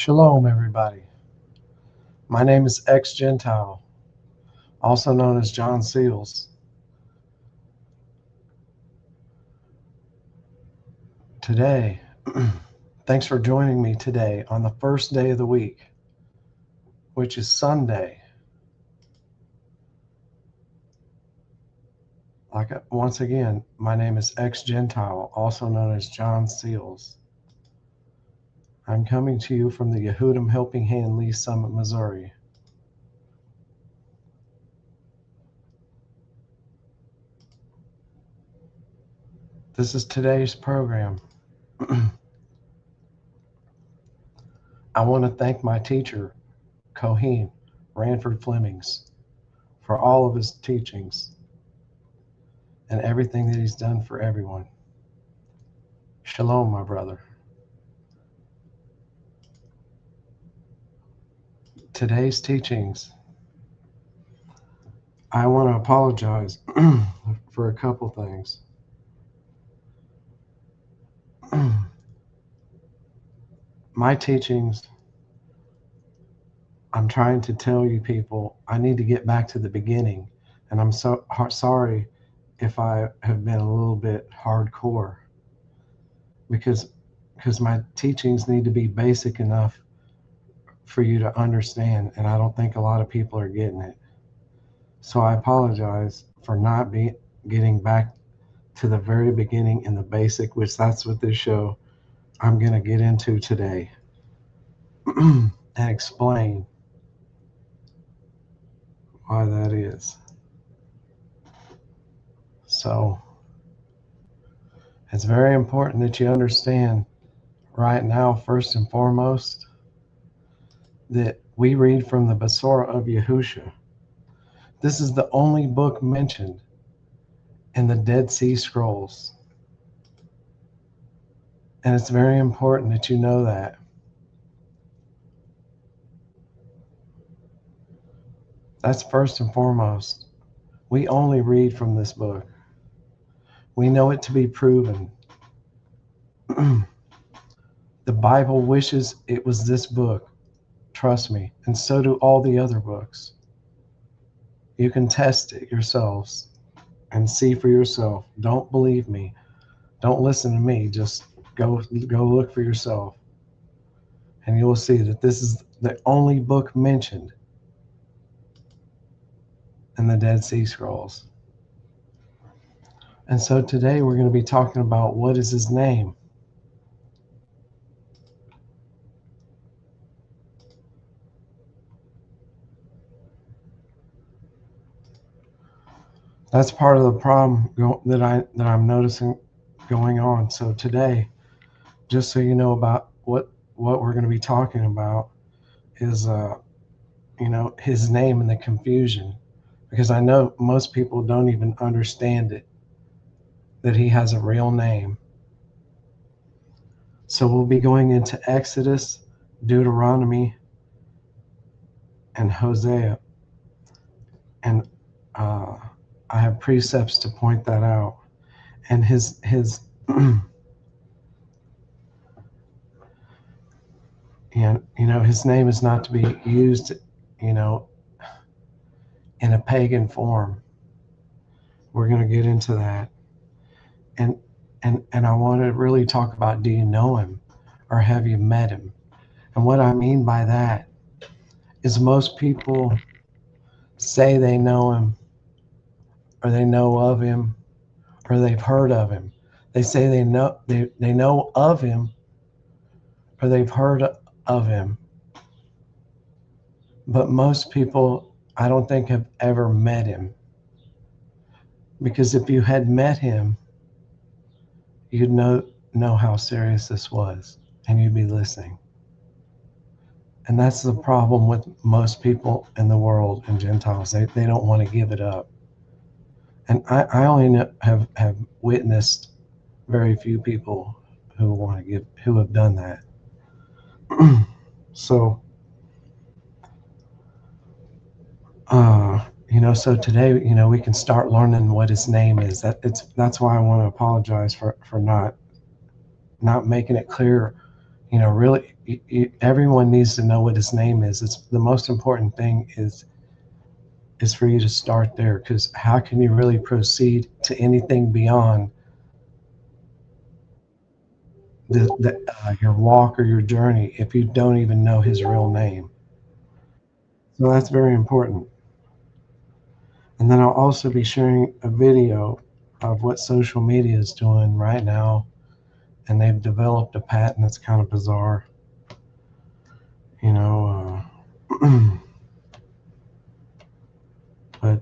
Shalom, everybody. My name is X-Gentile, also known as John Seals. Today, thanks for joining me today on the first day of the week, which is Sunday. Once again, my name is X-Gentile, also known as John Seals. I'm coming to you from the Yehudim Helping Hand Lee Summit, Missouri. This is today's program. I want to thank my teacher, Coheen Ranford Flemings, for all of his teachings and everything that he's done for everyone. Shalom, my brother. Today's teachings, I want to apologize for a couple things. My teachings, I'm trying to tell you people, I need to get back to the beginning, and I'm so sorry if I have been a little bit hardcore, because my teachings need to be basic enough for you to understand, and I don't think a lot of people are getting it. So I apologize for not getting back to the very beginning and the basic, which that's what this show I'm going to get into today and explain why that is. So it's very important that you understand right now, first and foremost, that we read from the Besorah of Yahusha. This is the only book mentioned in the Dead Sea Scrolls. And it's very important that you know that. That's first and foremost. We only read from this book. We know it to be proven. The Bible wishes it was this book. Trust me. And so do all the other books. You can test it yourselves and see for yourself. Don't believe me. Don't listen to me. Just go look for yourself. And you will see that this is the only book mentioned in the Dead Sea Scrolls. And so today we're going to be talking about what is his name. That's part of the problem that I'm noticing going on. So today, just so you know about what we're going to be talking about is his name and the confusion, because I know most people don't even understand it, that he has a real name. So we'll be going into Exodus, Deuteronomy, and Hosea, and I have precepts to point that out. And his his name is not to be used, in a pagan form. We're going to get into that. And I want to really talk about, do you know him or have you met him? And what I mean by that is most people say they know him, or they know of him, or they've heard of him. They say they know of him, or they've heard of him. But most people, I don't think, have ever met him. Because if you had met him, you'd know how serious this was, and you'd be listening. And that's the problem with most people in the world and Gentiles. They don't want to give it up. And I only have witnessed very few people who have done that. So, so today, we can start learning what his name is. That's why I want to apologize for not making it clear, really everyone needs to know what his name is. It's the most important thing is for you to start there, because how can you really proceed to anything beyond your walk or your journey if you don't even know his real name? So that's very important. And then I'll also be sharing a video of what social media is doing right now. And they've developed a patent that's kind of bizarre. You know, but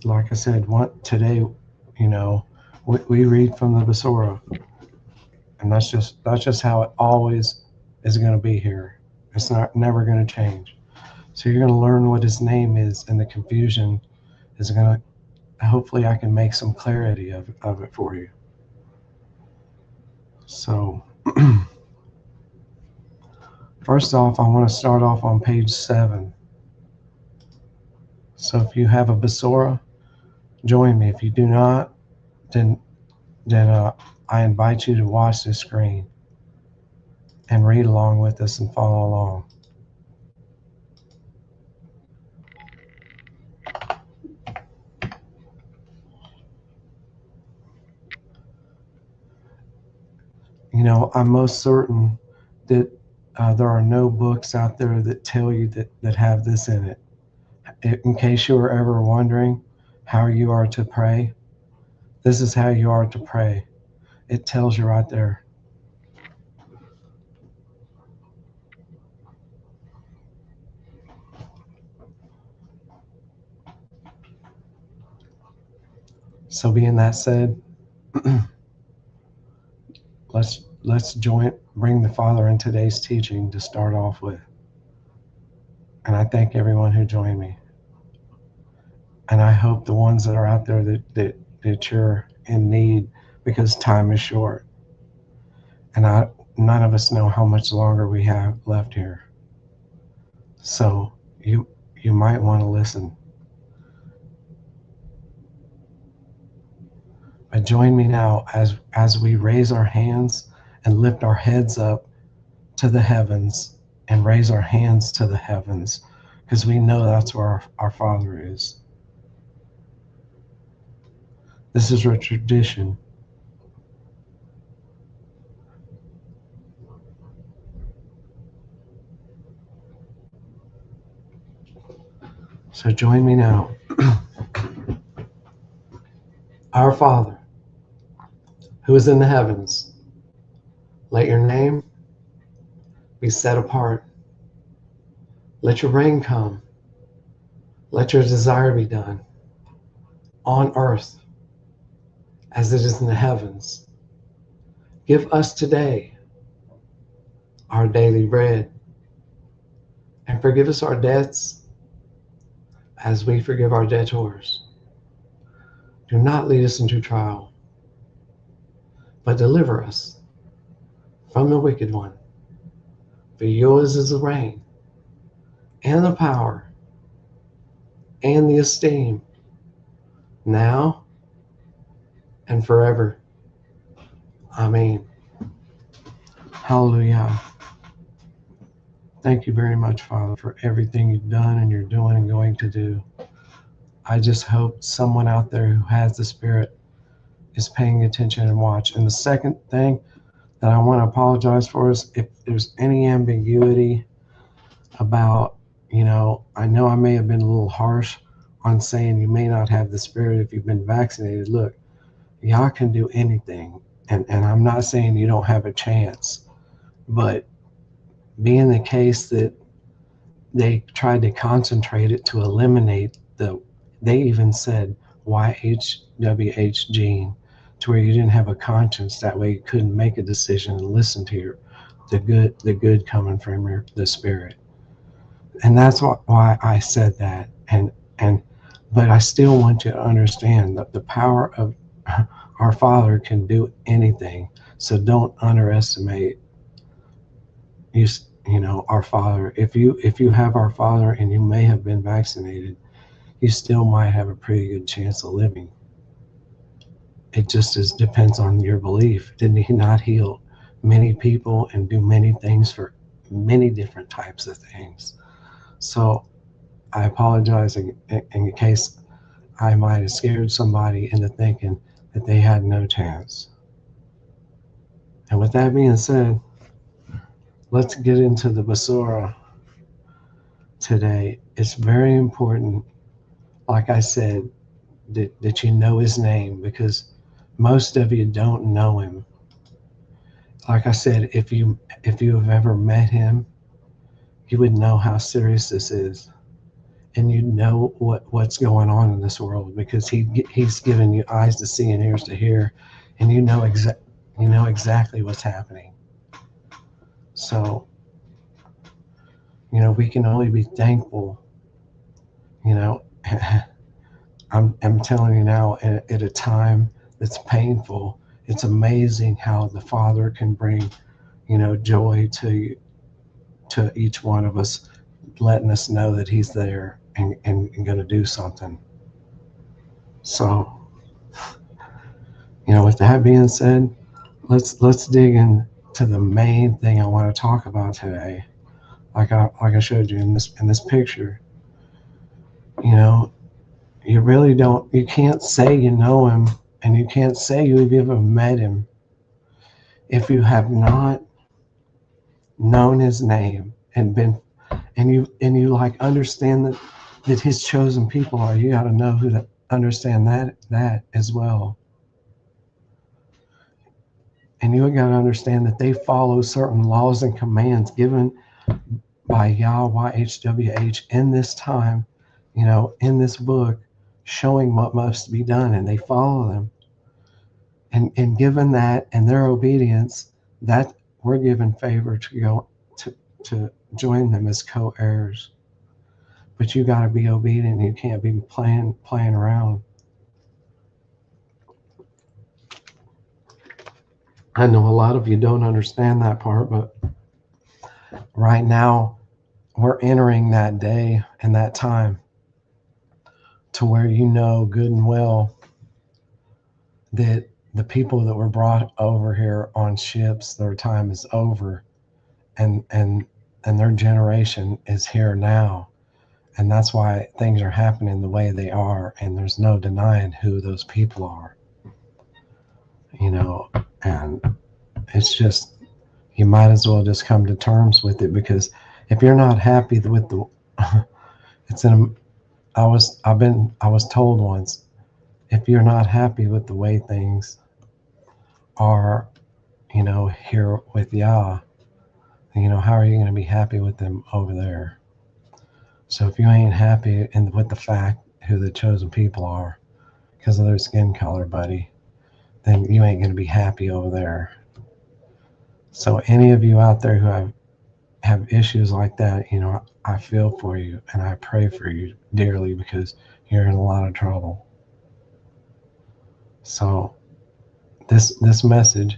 like I said, today, we read from the Besorah, and that's just how it always is going to be here. It's not never going to change. So you're going to learn what his name is, and the confusion is going to. Hopefully, I can make some clarity of it for you. So, first off, I want to start off on page 7. So if you have a Besorah, join me. If you do not, then I invite you to watch the screen and read along with us and follow along. I'm most certain that there are no books out there that tell you that have this in it. In case you were ever wondering how you are to pray, this is how you are to pray. It tells you right there. So being that said, let's bring the Father in today's teaching to start off with. And I thank everyone who joined me. And I hope the ones that are out there that you're in need, because time is short. And none of us know how much longer we have left here. So you might want to listen. But join me now as we raise our hands and lift our heads up to the heavens and raise our hands to the heavens, because we know that's where our Father is. This is a tradition. So join me now. Our Father, who is in the heavens, let your name be set apart. Let your reign come. Let your desire be done on earth as it is in the heavens. Give us today our daily bread, and forgive us our debts as we forgive our debtors. Do not lead us into trial, but deliver us from the wicked one. For yours is the reign, and the power, and the esteem, now and forever. Amen. Hallelujah. Thank you very much, Father, for everything you've done and you're doing and going to do. I just hope someone out there who has the Spirit is paying attention and watch. And the second thing that I want to apologize for is if there's any ambiguity about, I know I may have been a little harsh on saying you may not have the Spirit if you've been vaccinated. Look, y'all can do anything. And I'm not saying you don't have a chance, but being the case that they tried to concentrate it to eliminate they even said YHWH gene, to where you didn't have a conscience. That way you couldn't make a decision and listen to the good coming from the Spirit. And that's why I said that. But I still want you to understand that the power of our Father can do anything. So don't underestimate our Father. If you have our Father and you may have been vaccinated, you still might have a pretty good chance of living. It just depends on your belief. Did he not heal many people and do many things for many different types of things. So I apologize in case I might have scared somebody into thinking that they had no chance. And with that being said, let's get into the Basura today. It's very important, like I said, that you know his name, because most of you don't know him. Like I said, if you have ever met him, you would know how serious this is, and you know what's going on in this world, because he's given you eyes to see and ears to hear, and you know exactly what's happening. So we can only be thankful. You know, I'm telling you now, at a time that's painful, it's amazing how the Father can bring joy to each one of us, letting us know that he's there and going to do something. So, with that being said, let's dig into the main thing I want to talk about today. Like I showed you in this picture, you know, you can't say you know him, and you can't say you've ever met him if you have not known his name and you like understand that his chosen people are. You got to know who to understand that as well. And you got to understand that they follow certain laws and commands given by YHWH in this time, in this book, showing what must be done, and they follow them. And given that and their obedience, that we're given favor to go to join them as co-heirs. But you got to be obedient. You can't be playing around. I know a lot of you don't understand that part, but right now we're entering that day and that time to where good and well that the people that were brought over here on ships, their time is over, and their generation is here now. And that's why things are happening the way they are, and there's no denying who those people are. And it's just, you might as well just come to terms with it, because if you're not happy with the it's in I was told once, if you're not happy with the way things are, here with Yah, how are you going to be happy with them over there? So if you ain't happy with the fact who the chosen people are because of their skin color, buddy, then you ain't going to be happy over there. So any of you out there who have issues like that, I feel for you and I pray for you dearly, because you're in a lot of trouble. So this message,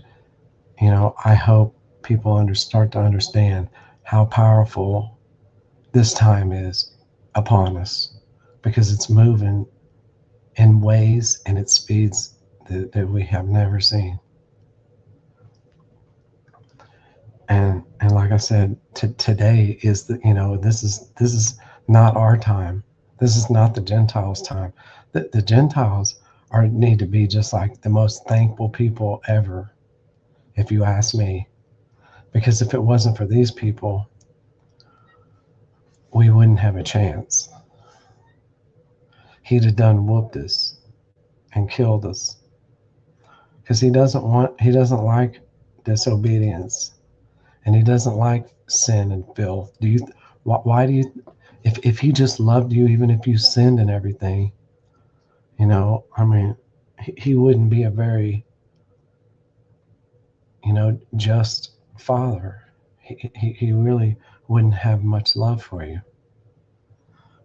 I hope people start to understand how powerful this time is upon us, because it's moving in ways and at speeds that we have never seen. And like I said, today is this is not our time. This is not the Gentiles' time. The Gentiles need to be just like the most thankful people ever, if you ask me. Because if it wasn't for these people, we wouldn't have a chance. He'd have done whooped us and killed us. Because he doesn't like disobedience, and he doesn't like sin and filth. Why do you, if he just loved you, even if you sinned and everything, he wouldn't be a very, just father. He really wouldn't have much love for you.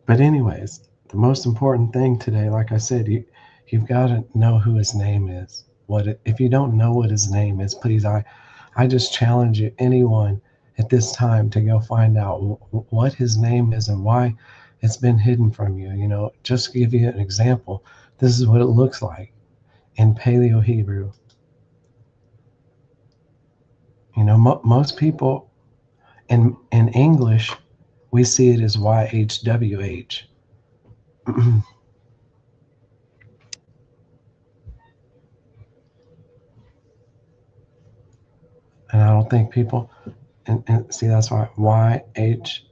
But anyways, the most important thing today, like I said, you've got to know who his name is. If you don't know what his name is, please, I just challenge you, anyone at this time, to go find out what his name is and why it's been hidden from you. Just to give you an example, this is what it looks like in Paleo Hebrew. Most people in English, we see it as YHWH. And I don't think people, and see, that's why YHWH.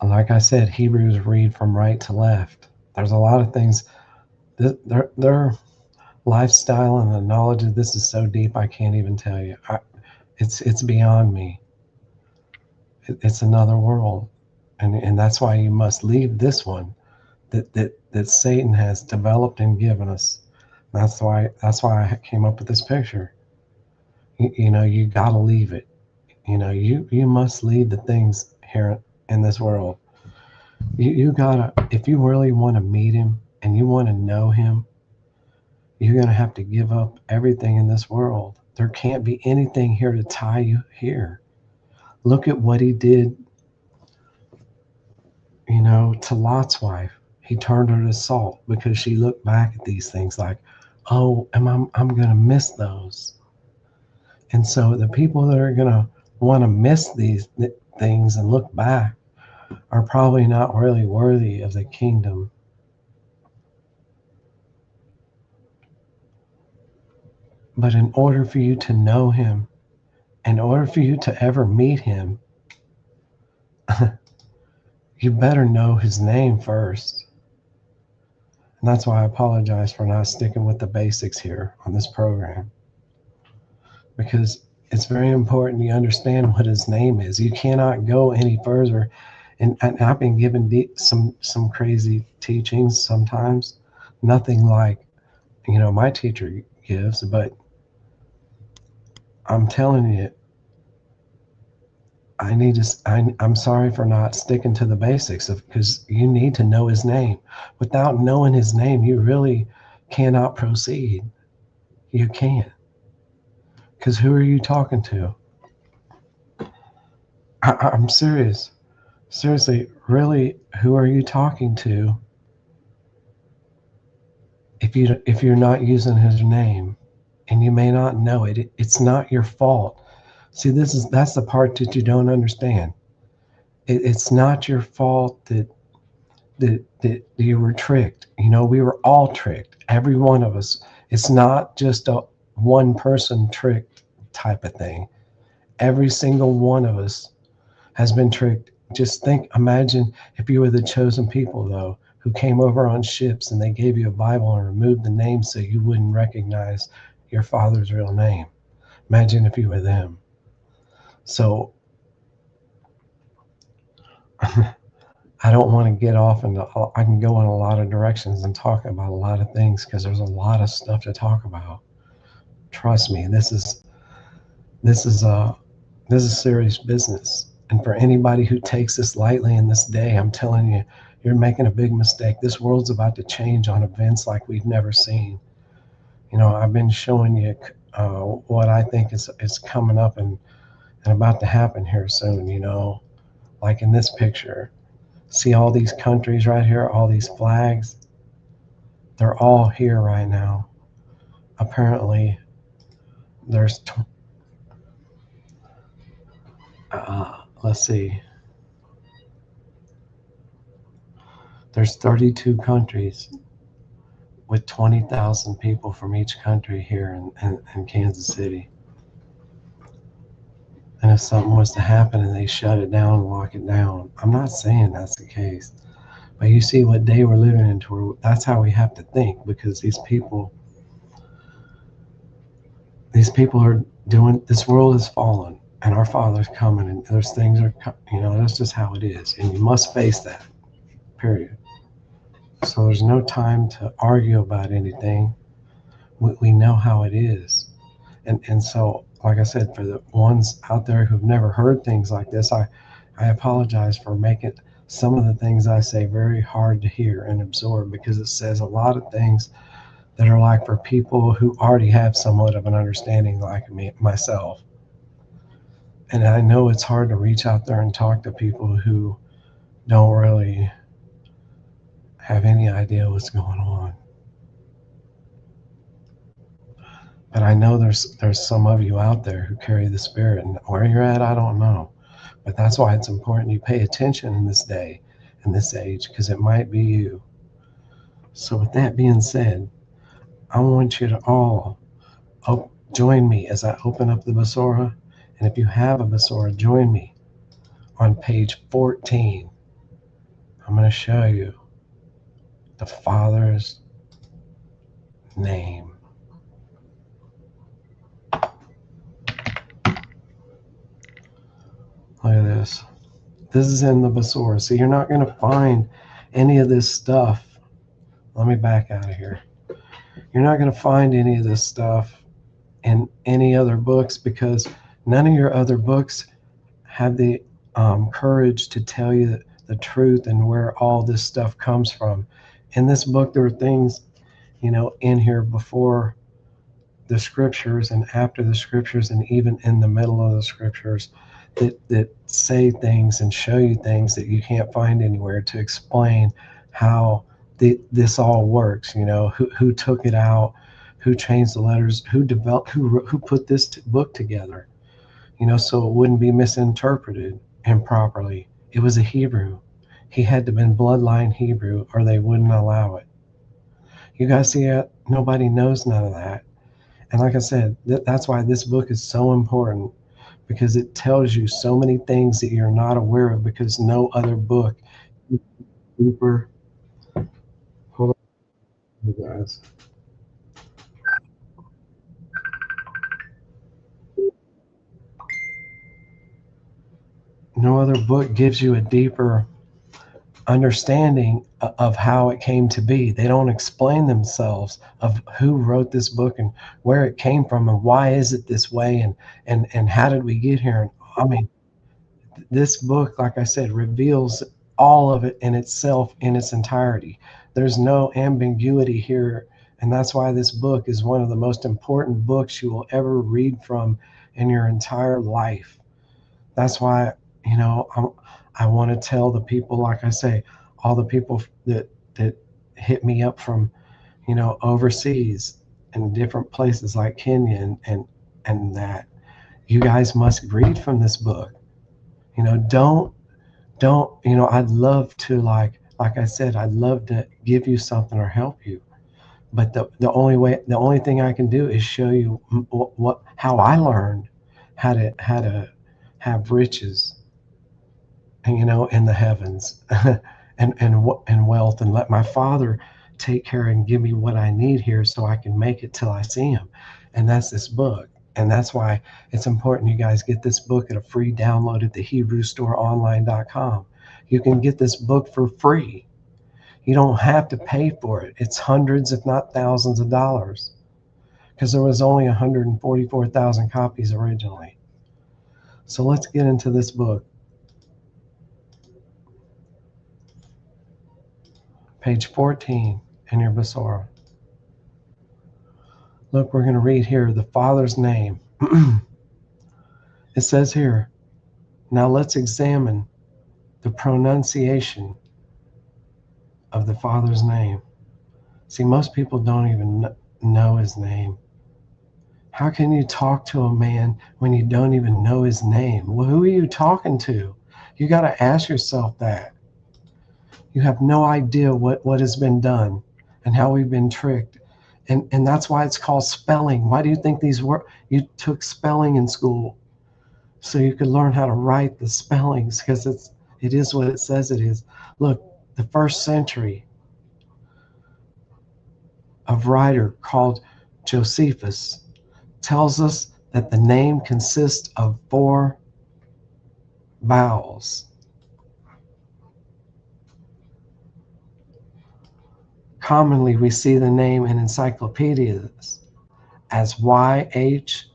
Like I said, Hebrews read from right to left. There's a lot of things. Their lifestyle and the knowledge of this is so deep, I can't even tell you. It's beyond me. It's another world, and that's why you must leave this one that Satan has developed and given us. That's why I came up with this picture. You got to leave it. You must leave the things here in this world. You gotta, if you really want to meet him and you want to know him, you're gonna have to give up everything in this world. There can't be anything here to tie you here. Look at what he did, to Lot's wife. He turned her to salt because she looked back at these things like, oh, I'm gonna miss those. And so the people that are gonna want to miss these things and look back are probably not really worthy of the kingdom. But in order for you to know him, in order for you to ever meet him, you better know his name first. And that's why I apologize for not sticking with the basics here on this program. Because it's very important you understand what his name is. You cannot go any further. And I've been given some crazy teachings sometimes. Nothing like, my teacher gives, but I'm telling you, I'm sorry for not sticking to the basics because you need to know his name. Without knowing his name, you really cannot proceed. You can't. Because who are you talking to? I'm serious. Seriously, really, who are you talking to if you're not using his name? And you may not know it. It's not your fault. See, that's the part that you don't understand. It's not your fault that you were tricked. We were all tricked. Every one of us. It's not just a one person tricked type of thing. Every single one of us has been tricked. Just imagine if you were the chosen people, though, who came over on ships and they gave you a Bible and removed the name so you wouldn't recognize your father's real name. Imagine if you were them. So I don't want to get off into, I can go in a lot of directions and talk about a lot of things because there's a lot of stuff to talk about. Trust me, this is serious business. And for anybody who takes this lightly in this day, I'm telling you, you're making a big mistake. This world's about to change on events like we've never seen. I've been showing you what I think is coming up and about to happen here soon. Like in this picture. See all these countries right here, all these flags? They're all here right now. Apparently, there's, let's see, there's 32 countries with 20,000 people from each country here in Kansas City. And if something was to happen and they shut it down and lock it down, I'm not saying that's the case. But you see what day we're living into. That's how we have to think, because these people are doing, this world is fallen and our Father's coming, and there's things are, that's just how it is. And you must face that, period. So there's no time to argue about anything. We know how it is. And so, like I said, for the ones out there who've never heard things like this, I apologize for making some of the things I say very hard to hear and absorb, because it says a lot of things that are like for people who already have somewhat of an understanding like me, myself. And I know it's hard to reach out there and talk to people who don't really have any idea what's going on. But I know there's some of you out there who carry the Spirit, and where you're at, I don't know. But that's why it's important you pay attention in this day, in this age, because it might be you. So with that being said, I want you to all join me as I open up the Besorah. And if you have a Besorah, join me on page 14. I'm going to show you the Father's name. Look at this. This is in the Besorah. So you're not going to find any of this stuff. Let me back out of here. You're not going to find any of this stuff in any other books, because none of your other books have the courage to tell you the truth and where all this stuff comes from. In this book, there are things, in here before the scriptures and after the scriptures, and even in the middle of the scriptures, that say things and show you things that you can't find anywhere, to explain how this all works. Who took it out, who changed the letters, who developed, who put this book together, so it wouldn't be misinterpreted improperly. It was a Hebrew. He had to have been bloodline Hebrew, or they wouldn't allow it. You guys see it? Nobody knows none of that. And like I said, that's why this book is so important, because it tells you so many things that you're not aware of, because no other book deeper. Hold on, you guys. No other book gives you a deeper understanding of how it came to be. They don't explain themselves of who wrote this book and where it came from and why is it this way, and how did we get here. And I mean, this book, like I said, reveals all of it in itself, in its entirety. There's no ambiguity here, and that's why this book is one of the most important books you will ever read from in your entire life. That's why, I want to tell the people, like I say, all the people that hit me up from, overseas in different places like Kenya, and that you guys must read from this book. Don't I'd love to, like I said, I'd love to give you something or help you, but the only thing I can do is show you how I learned how to have riches, in the heavens, and wealth, and let my Father take care and give me what I need here, so I can make it till I see Him. And that's this book. And that's why it's important you guys get this book at a free download at the HebrewStoreOnline.com. You can get this book for free. You don't have to pay for it. It's hundreds, if not thousands of dollars, because there was only 144,000 copies originally. So let's get into this book. Page 14 in your Besorah. Look, we're going to read here the Father's name. It says here, now let's examine the pronunciation of the Father's name. See, most people don't even know His name. How can you talk to a man when you don't even know his name? Well, who are you talking to? You got to ask yourself that. You have no idea what has been done and how we've been tricked. And that's why it's called spelling. Why do you think you took spelling in school? So you could learn how to write the spellings, because it is what it says it is. Look, the first century of writer called Josephus tells us that the name consists of 4 vowels. Commonly, we see the name in encyclopedias as YHWH.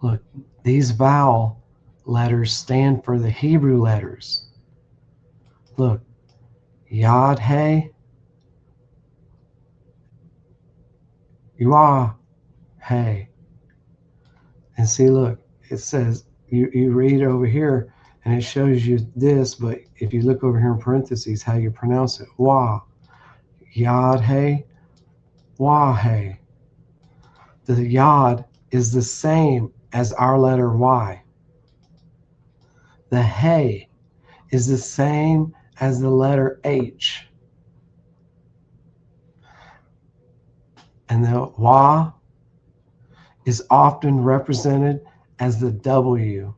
Look, these vowel letters stand for the Hebrew letters. Look, Yod He, Yah He. And see, look, it says, you read over here, And it shows you this, but if you look over here in parentheses, how you pronounce it. Wah. Yod-He. Wah-He. The Yod is the same as our letter Y. The He is the same as the letter H. And the Wah is often represented as the W.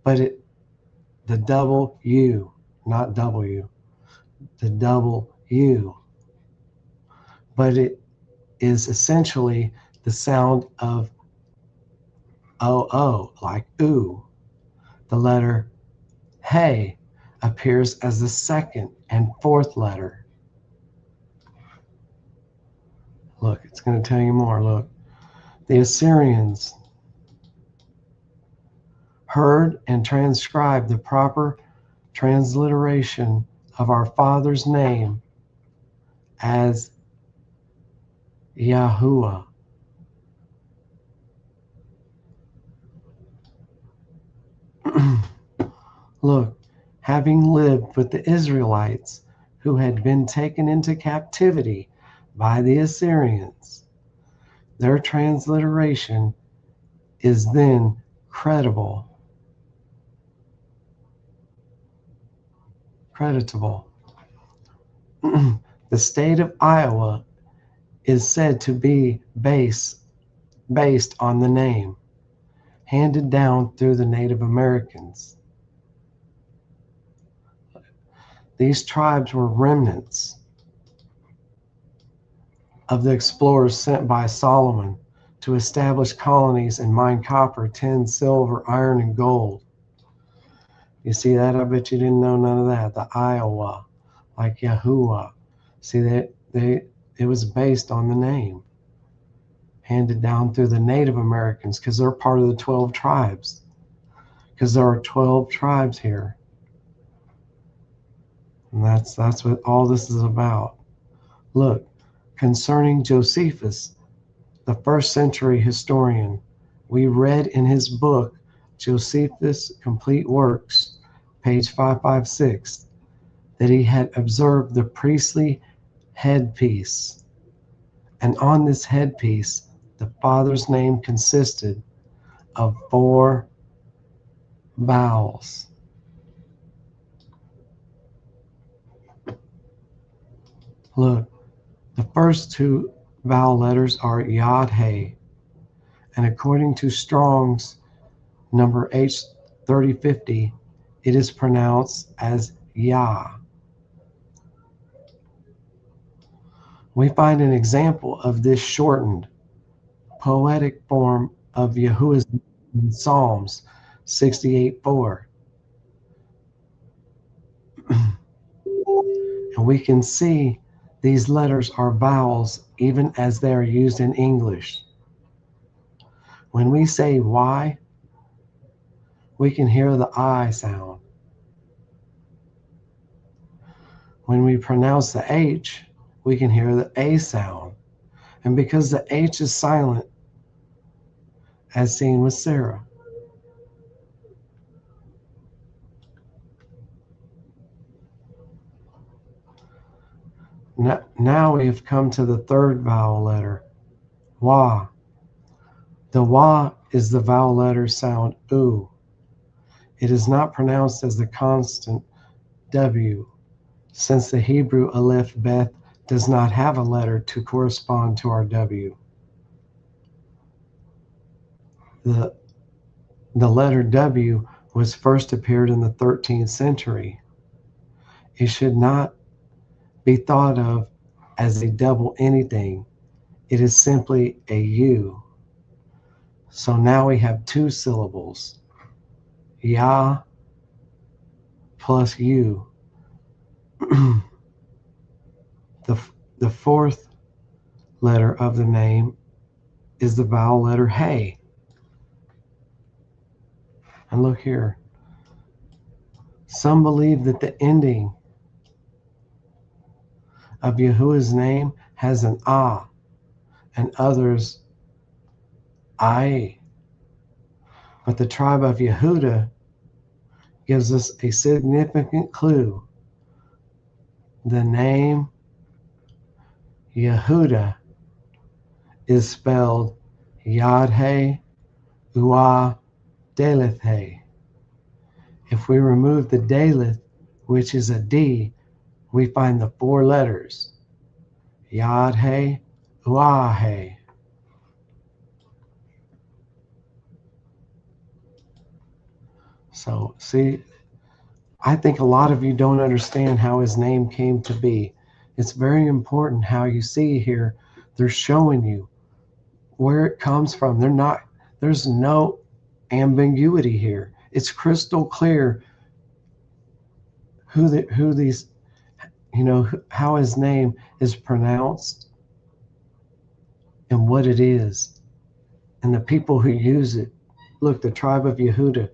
But the double U, not W, the double U. But it is essentially the sound of O-O, like ooh. The letter He appears as the second and fourth letter. Look, it's going to tell you more. Look, the Assyrians heard and transcribed the proper transliteration of our Father's name as Yahuwah. Look, having lived with the Israelites who had been taken into captivity by the Assyrians, their transliteration is then creditable. The state of Iowa is said to be based on the name handed down through the Native Americans. These tribes were remnants of the explorers sent by Solomon to establish colonies and mine copper, tin, silver, iron, and gold. You see that? I bet you didn't know none of that. The Iowa, like Yahuwah. See that it was based on the name handed down through the Native Americans, because they're part of the 12 tribes. Because there are 12 tribes here. And that's what all this is about. Look, concerning Josephus, the first century historian, we read in his book, Josephus' Complete Works, page 556, that he had observed the priestly headpiece. And on this headpiece, the Father's name consisted of 4 vowels. Look, the first 2 vowel letters are Yod-He, and according to Strong's number H3050, it is pronounced as Yah. We find an example of this shortened, poetic form of Yahuwah's in Psalms 68:4. And we can see these letters are vowels even as they are used in English. When we say Y, we can hear the I sound. When we pronounce the H, we can hear the A sound. And because the H is silent, as seen with Sarah. Now we have come to the 3rd vowel letter, Wa. The Wa is the vowel letter sound U. It is not pronounced as the constant W, since the Hebrew Aleph Beth does not have a letter to correspond to our W. The letter W was first appeared in the 13th century. It should not be thought of as a double anything. It is simply a U. So now we have 2 syllables, Yah plus U. The 4th letter of the name is the vowel letter He. And look here. Some believe that the ending of Yahuwah's name has an Ah, and others I. But the tribe of Yehuda gives us a significant clue. The name Yehuda is spelled Yad-He Uah Daleth-He. If we remove the Daleth, which is a D, we find the 4 letters Yad-He Uah-He. So, see, I think a lot of you don't understand how his name came to be. It's very important how you see here. They're showing you where it comes from. There's no ambiguity here. It's crystal clear who these, how his name is pronounced and what it is. And the people who use it. Look, the tribe of Yehuda,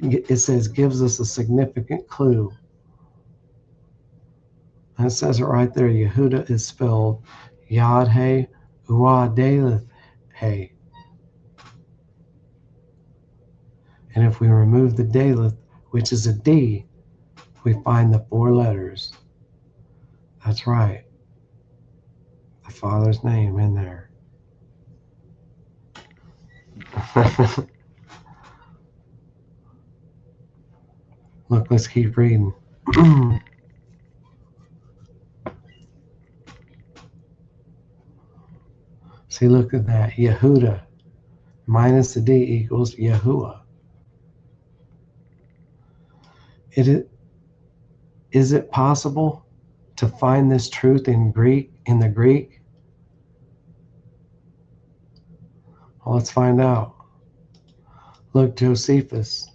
it says, gives us a significant clue. And it says it right there. Yehuda is spelled Yad-He Uah Daleth-He. And if we remove the Daleth, which is a D, we find the 4 letters. That's right. The Father's name in there. Look, let's keep reading. See, look at that. Yehuda minus the D equals Yahuwah. Is it possible to find this truth in the Greek? Well, let's find out. Look, Josephus.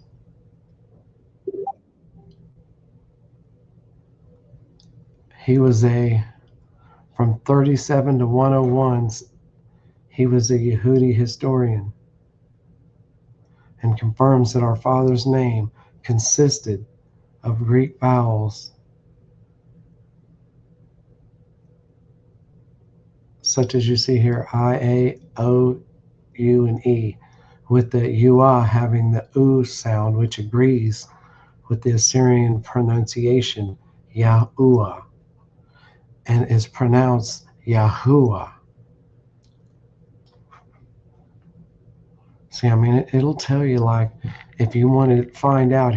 He was from 37 to 101, he was a Yehudi historian and confirms that our Father's name consisted of Greek vowels such as you see here, I, A, O, U, and E, with the UA having the U sound, which agrees with the Assyrian pronunciation, Yahuwah, and is pronounced Yahuwah. See, I mean, it'll tell you, like, if you want to find out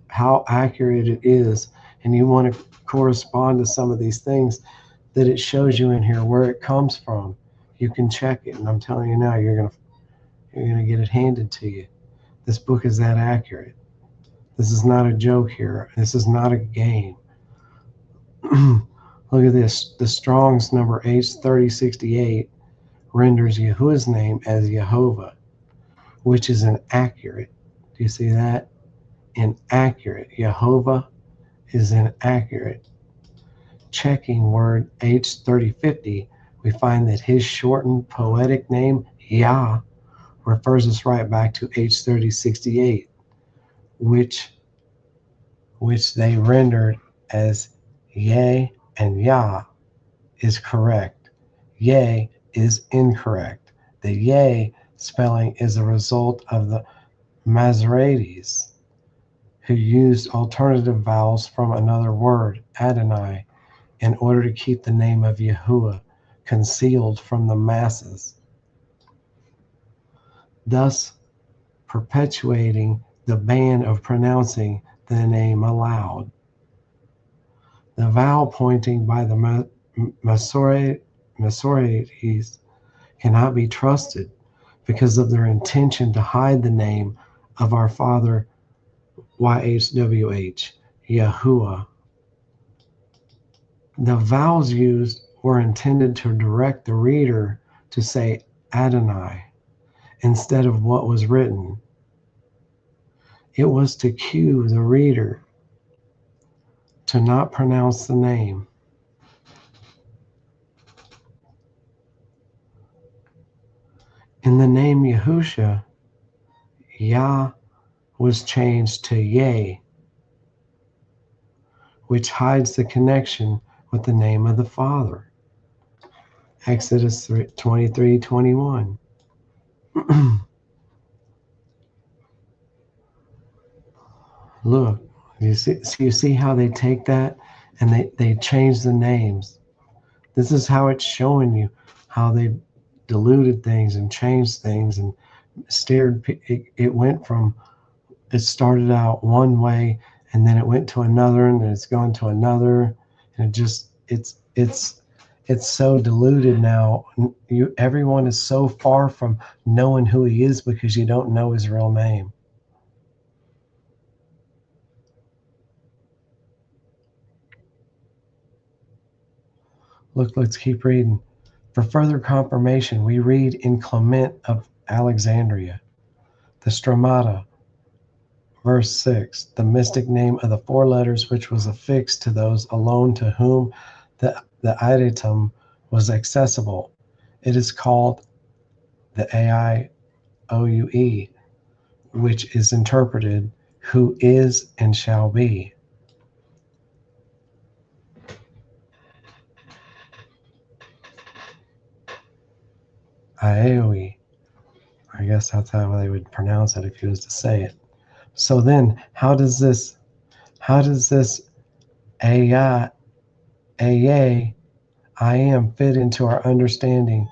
how accurate it is, and you want to correspond to some of these things, that it shows you in here where it comes from. You can check it, and I'm telling you now, you're gonna get it handed to you. This book is that accurate. This is not a joke here. This is not a game. Look at this. The Strong's number H3068 renders Yahuwah's name as Yehovah, which is inaccurate. Do you see that? Inaccurate. Yehovah is inaccurate. Checking word H3050, we find that his shortened poetic name, Yah, refers us right back to H3068, which they rendered as Yeh and Yah is correct. Yeh is incorrect. The Yeh spelling is a result of the Masoretes, who used alternative vowels from another word, Adonai, in order to keep the name of Yahuwah concealed from the masses, thus perpetuating the ban of pronouncing the name aloud. The vowel pointing by the Masoretes cannot be trusted because of their intention to hide the name of our Father, YHWH, Yahuwah. The vowels used were intended to direct the reader to say Adonai instead of what was written. It was to cue the reader to not pronounce the name. In the name Yahusha, Yah was changed to Yeh, which hides the connection with the name of the Father. Exodus 23:21. Look, you see how they take that and they change the names. This is how it's showing you how they diluted things and changed things and steered. It went from, it started out one way and then it went to another and then it's going to another, and it's so diluted now. Everyone is so far from knowing who he is because you don't know his real name. Look, let's keep reading. For further confirmation, we read in Clement of Alexandria, the Stramata, verse 6, the mystic name of the four letters which was affixed to those alone to whom the idiom was accessible. It is called the AIOUE, which is interpreted who is and shall be. IAOE. I guess that's how they would pronounce it if you was to say it. So then, how does this AI, I am fit into our understanding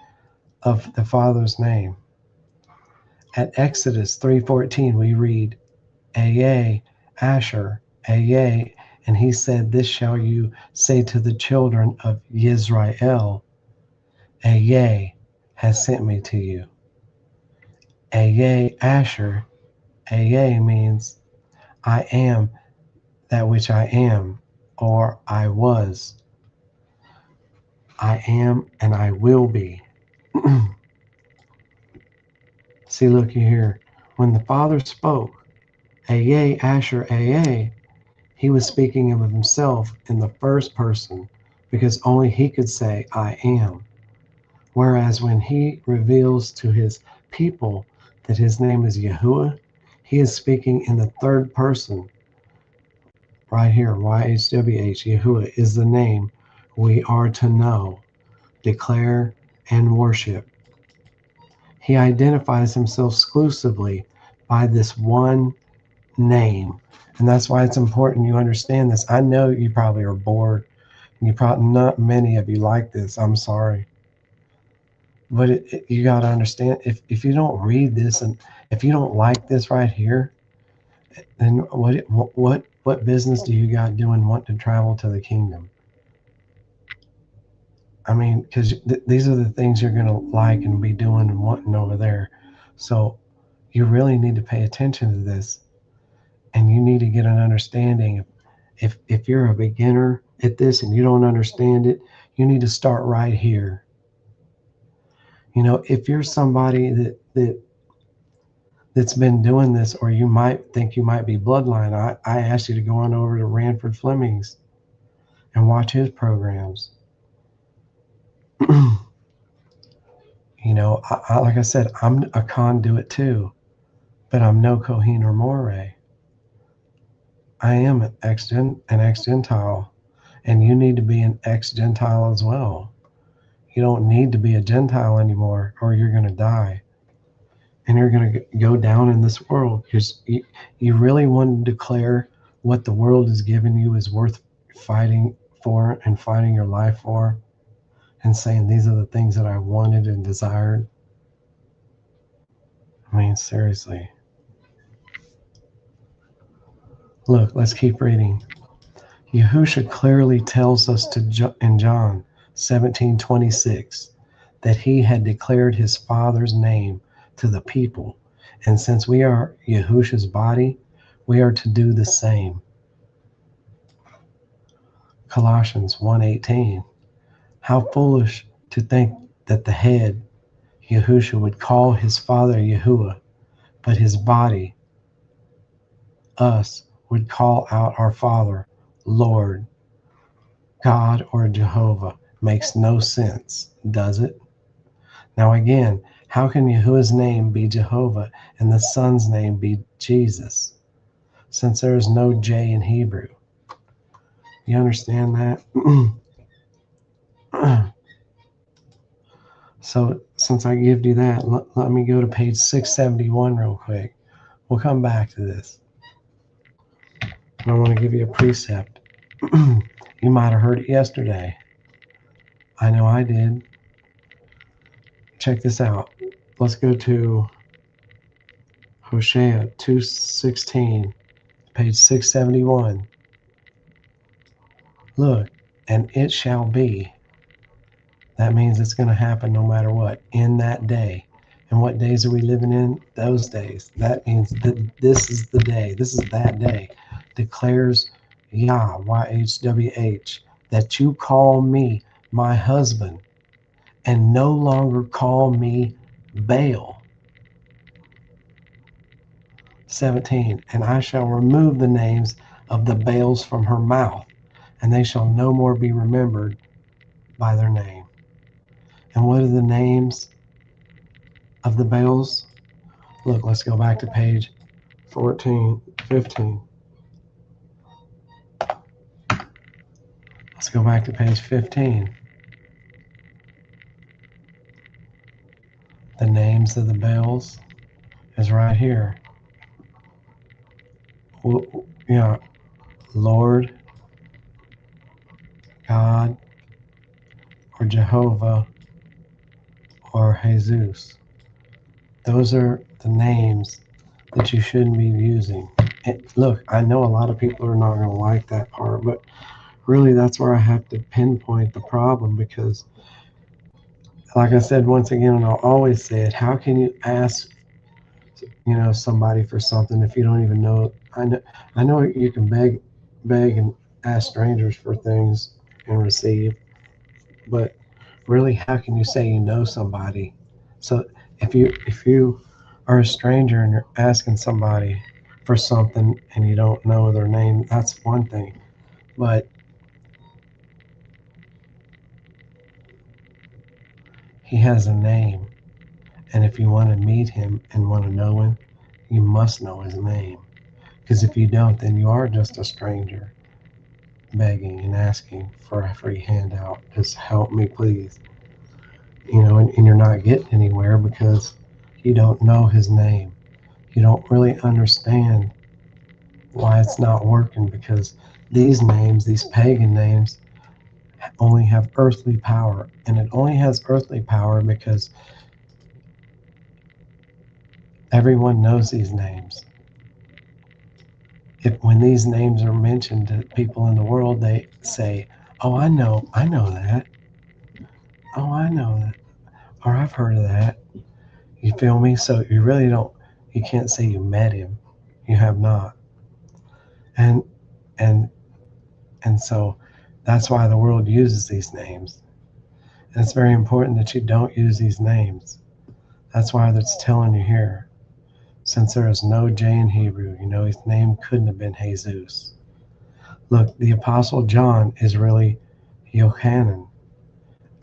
of the Father's name? At Exodus 3:14, we read, Aa, Asher, Aa, and he said, this shall you say to the children of Yisrael, Aa has sent me to you. Aa, Asher, Aa means I am that which I am, or I was. I am and I will be. See, looky here. When the Father spoke, Aa, Asher, Aa, he was speaking of himself in the first person because only he could say, I am. Whereas when he reveals to his people that his name is Yahuwah, he is speaking in the third person. Right here, YHWH, Yahuwah is the name we are to know, declare, and worship. He identifies himself exclusively by this one name. And that's why it's important you understand this. I know you probably are bored. And you probably, not many of you like this. I'm sorry. But you got to understand, if you don't read this and if you don't like this right here, then what business do you got doing want to travel to the kingdom? I mean, because these are the things you're going to like and be doing and wanting over there. So you really need to pay attention to this, and you need to get an understanding. If you're a beginner at this and you don't understand it, you need to start right here. You know, if you're somebody that's been doing this, or you might think you might be bloodline, I ask you to go on over to Ranford Fleming's and watch his programs. You know, like I said, I'm a conduit too, but I'm no Kohen or Moreh. I am an X-Gentile, and you need to be an X-Gentile as well. You don't need to be a Gentile anymore, or you're going to die. And you're going to go down in this world because you really want to declare what the world has given you is worth fighting for and fighting your life for, and saying these are the things that I wanted and desired. I mean, seriously. Look, let's keep reading. Yahusha clearly tells us in John 17:26 that he had declared his Father's name to the people. And since we are Yahusha's body, we are to do the same. Colossians 1:18. How foolish to think that the head, Yahusha, would call his Father Yahuwah, but his body, us, would call out our Father, Lord, God, or Jehovah. Makes no sense, does it? Now again, how can Yahuwah's name be Jehovah and the Son's name be Jesus, since there is no J in Hebrew? You understand that? So since I give you that, let me go to page 671 real quick. We'll come back to this. And I want to give you a precept. You might have heard it yesterday. I know I did. Check this out. Let's go to Hosea 2:16, page 671. Look, and it shall be. That means it's going to happen no matter what, in that day. And what days are we living in? Those days. That means that this is the day. This is that day. Declares Yah, YHWH, that you call me my husband and no longer call me Baal. 17, and I shall remove the names of the Baals from her mouth, and they shall no more be remembered by their name. And what are the names of the Baals? Look, let's go back to page 15. Let's go back to page 15. The names of the Baals is right here. Yeah, Lord, God, or Jehovah, or Jesus. Those are the names that you shouldn't be using. And look, I know a lot of people are not going to like that part, but really that's where I have to pinpoint the problem, because like I said, once again, and I'll always say it, how can you ask somebody for something if you don't even know? I know you can beg and ask strangers for things and receive, but really, how can you say you know somebody? So if you are a stranger and you're asking somebody for something and you don't know their name, that's one thing. But he has a name, and if you want to meet him and want to know him, you must know his name. Because if you don't, then you are just a stranger begging and asking for a free handout. Just help me, please. And you're not getting anywhere because you don't know his name. You don't really understand why it's not working, because these names, these pagan names, only have earthly power. And it only has earthly power because everyone knows these names. When these names are mentioned to people in the world, they say, oh, I know that. Oh, I know that. Or I've heard of that. You feel me? So you can't say you met him. You have not. And and and so that's why the world uses these names. And it's very important that you don't use these names. That's why it's telling you here. Since there is no J in Hebrew, his name couldn't have been Jesus. Look, the Apostle John is really Yohanan.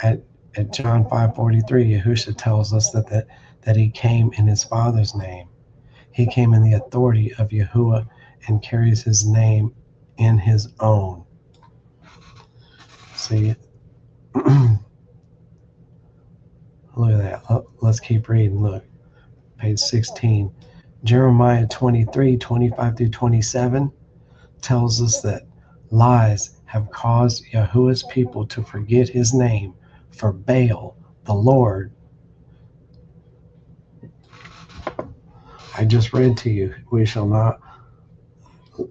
At John 5:43, Yahusha tells us that he came in his Father's name. He came in the authority of Yahuwah and carries his name in his own. See, look at that. Let's keep reading. Look, page 16. Jeremiah 23:25-27 tells us that lies have caused Yahuwah's people to forget his name for Baal, the Lord. I just read to you, we shall not,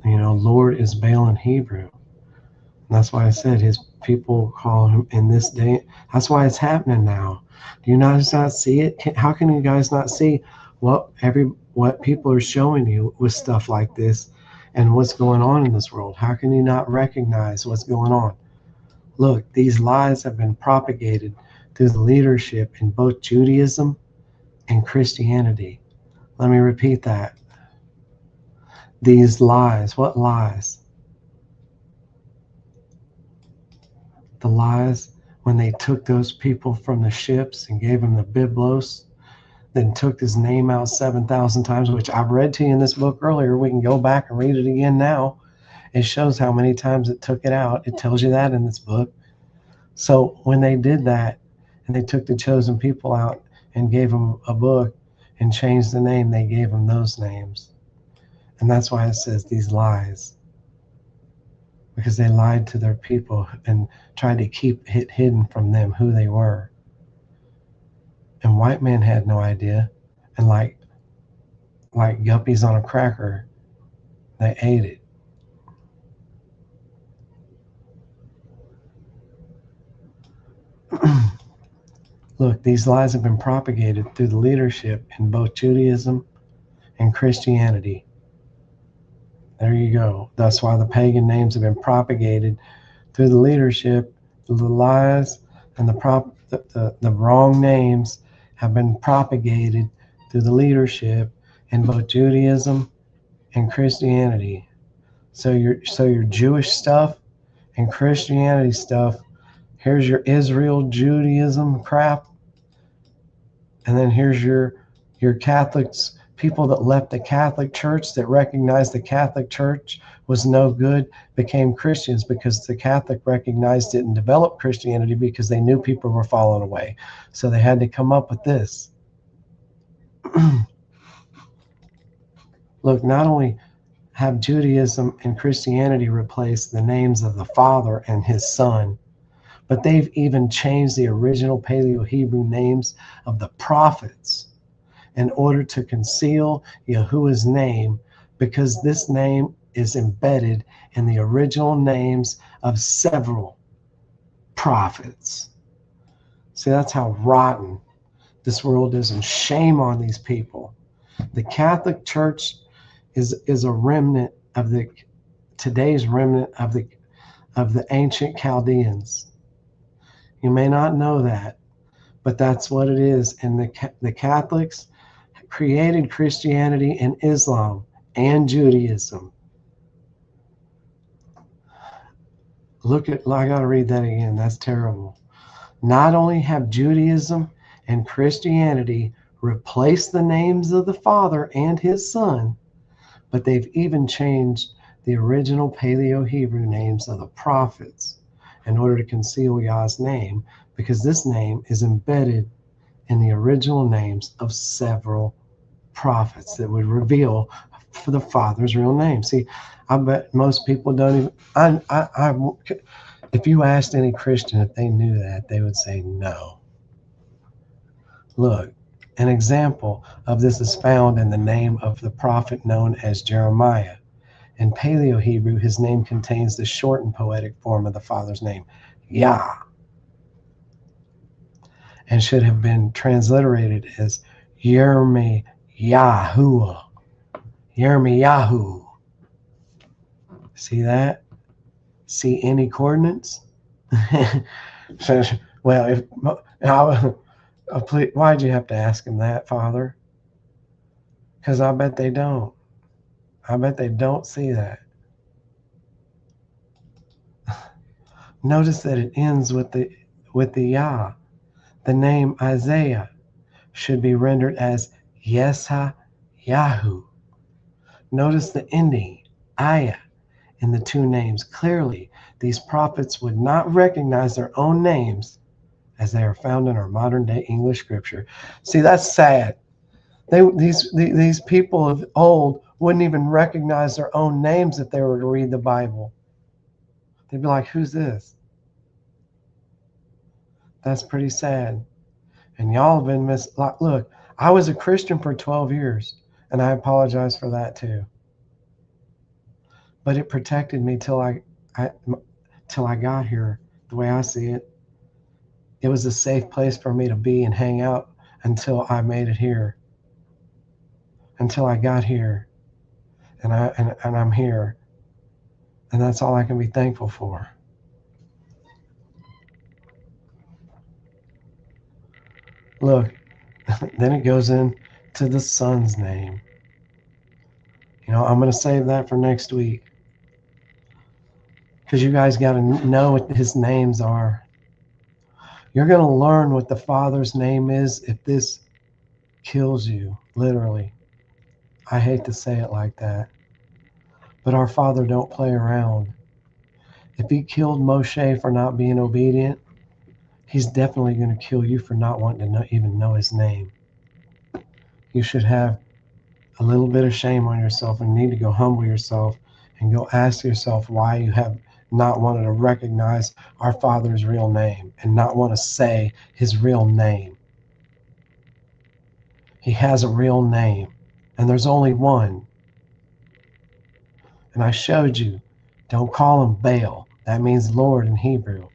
Lord is Baal in Hebrew. And that's why I said his people call him in this day. That's why it's happening now. Do you guys not see it? How can you guys not see what people are showing you with stuff like this and what's going on in this world? How can you not recognize what's going on? Look, these lies have been propagated through the leadership in both Judaism and Christianity. Let me repeat that. These lies, what lies? The lies when they took those people from the ships and gave them the biblos, then took his name out 7,000 times, which I've read to you in this book earlier. We can go back and read it again now. It shows how many times it took it out. It tells you that in this book. So when they did that, and they took the chosen people out and gave them a book and changed the name, they gave them those names. And that's why it says these lies. because they lied to their people and tried to keep it hidden from them who they were. And white men had no idea. And like guppies on a cracker, they ate it. Look, these lies have been propagated through the leadership in both Judaism and Christianity. There you go. That's why the pagan names have been propagated through the leadership. The lies and the wrong names have been propagated through the leadership in both Judaism and Christianity. So your Jewish stuff and Christianity stuff, here's your Israel Judaism crap, and then here's your Catholics, people that left the Catholic Church, that recognized the Catholic Church was no good, became Christians because the Catholic recognized it and developed Christianity because they knew people were falling away. So they had to come up with this. Look, not only have Judaism and Christianity replaced the names of the Father and his Son, but they've even changed the original Paleo-Hebrew names of the prophets in order to conceal Yahuwah's name, because this name is embedded in the original names of several prophets. See, that's how rotten this world is, and shame on these people. The Catholic Church is a remnant of today's remnant of the ancient Chaldeans. You may not know that, but that's what it is. And the Catholics created Christianity and Islam and Judaism. I got to read that again. That's terrible. Not only have Judaism and Christianity replaced the names of the Father and his Son, but they've even changed the original Paleo-Hebrew names of the prophets in order to conceal Yah's name, because this name is embedded in the original names of several prophets that would reveal for the Father's real name. See, I bet most people don't even, if you asked any Christian if they knew that, they would say no. Look, an example of this is found in the name of the prophet known as Jeremiah. In Paleo-Hebrew, his name contains the shortened poetic form of the Father's name, Yah, and should have been transliterated as Yirmi Yahuwah. Yirmiyahu. See that? See any coordinates? Well, why'd you have to ask him that, Father? Because I bet they don't. I bet they don't see that. Notice that it ends with the Yah. The name Isaiah should be rendered as Yesha Yahu. Notice the ending, Ayah, in the two names. Clearly, these prophets would not recognize their own names as they are found in our modern day English scripture. See, that's sad. These people of old wouldn't even recognize their own names if they were to read the Bible. They'd be like, who's this? That's pretty sad. And y'all have been look, I was a Christian for 12 years, and I apologize for that too. But it protected me till I got here. The way I see it, it was a safe place for me to be and hang out until I made it here. Until I got here, and I'm here, and that's all I can be thankful for. Look, then it goes into the Son's name. I'm going to save that for next week, because you guys got to know what his names are. You're going to learn what the Father's name is if this kills you, literally. I hate to say it like that, but our Father don't play around. If he killed Moshe for not being obedient, he's definitely going to kill you for not wanting to even know his name. You should have a little bit of shame on yourself and need to go humble yourself and go ask yourself why you have not wanting to recognize our Father's real name and not want to say his real name. He has a real name, and there's only one. And I showed you, don't call him Baal. That means Lord in Hebrew.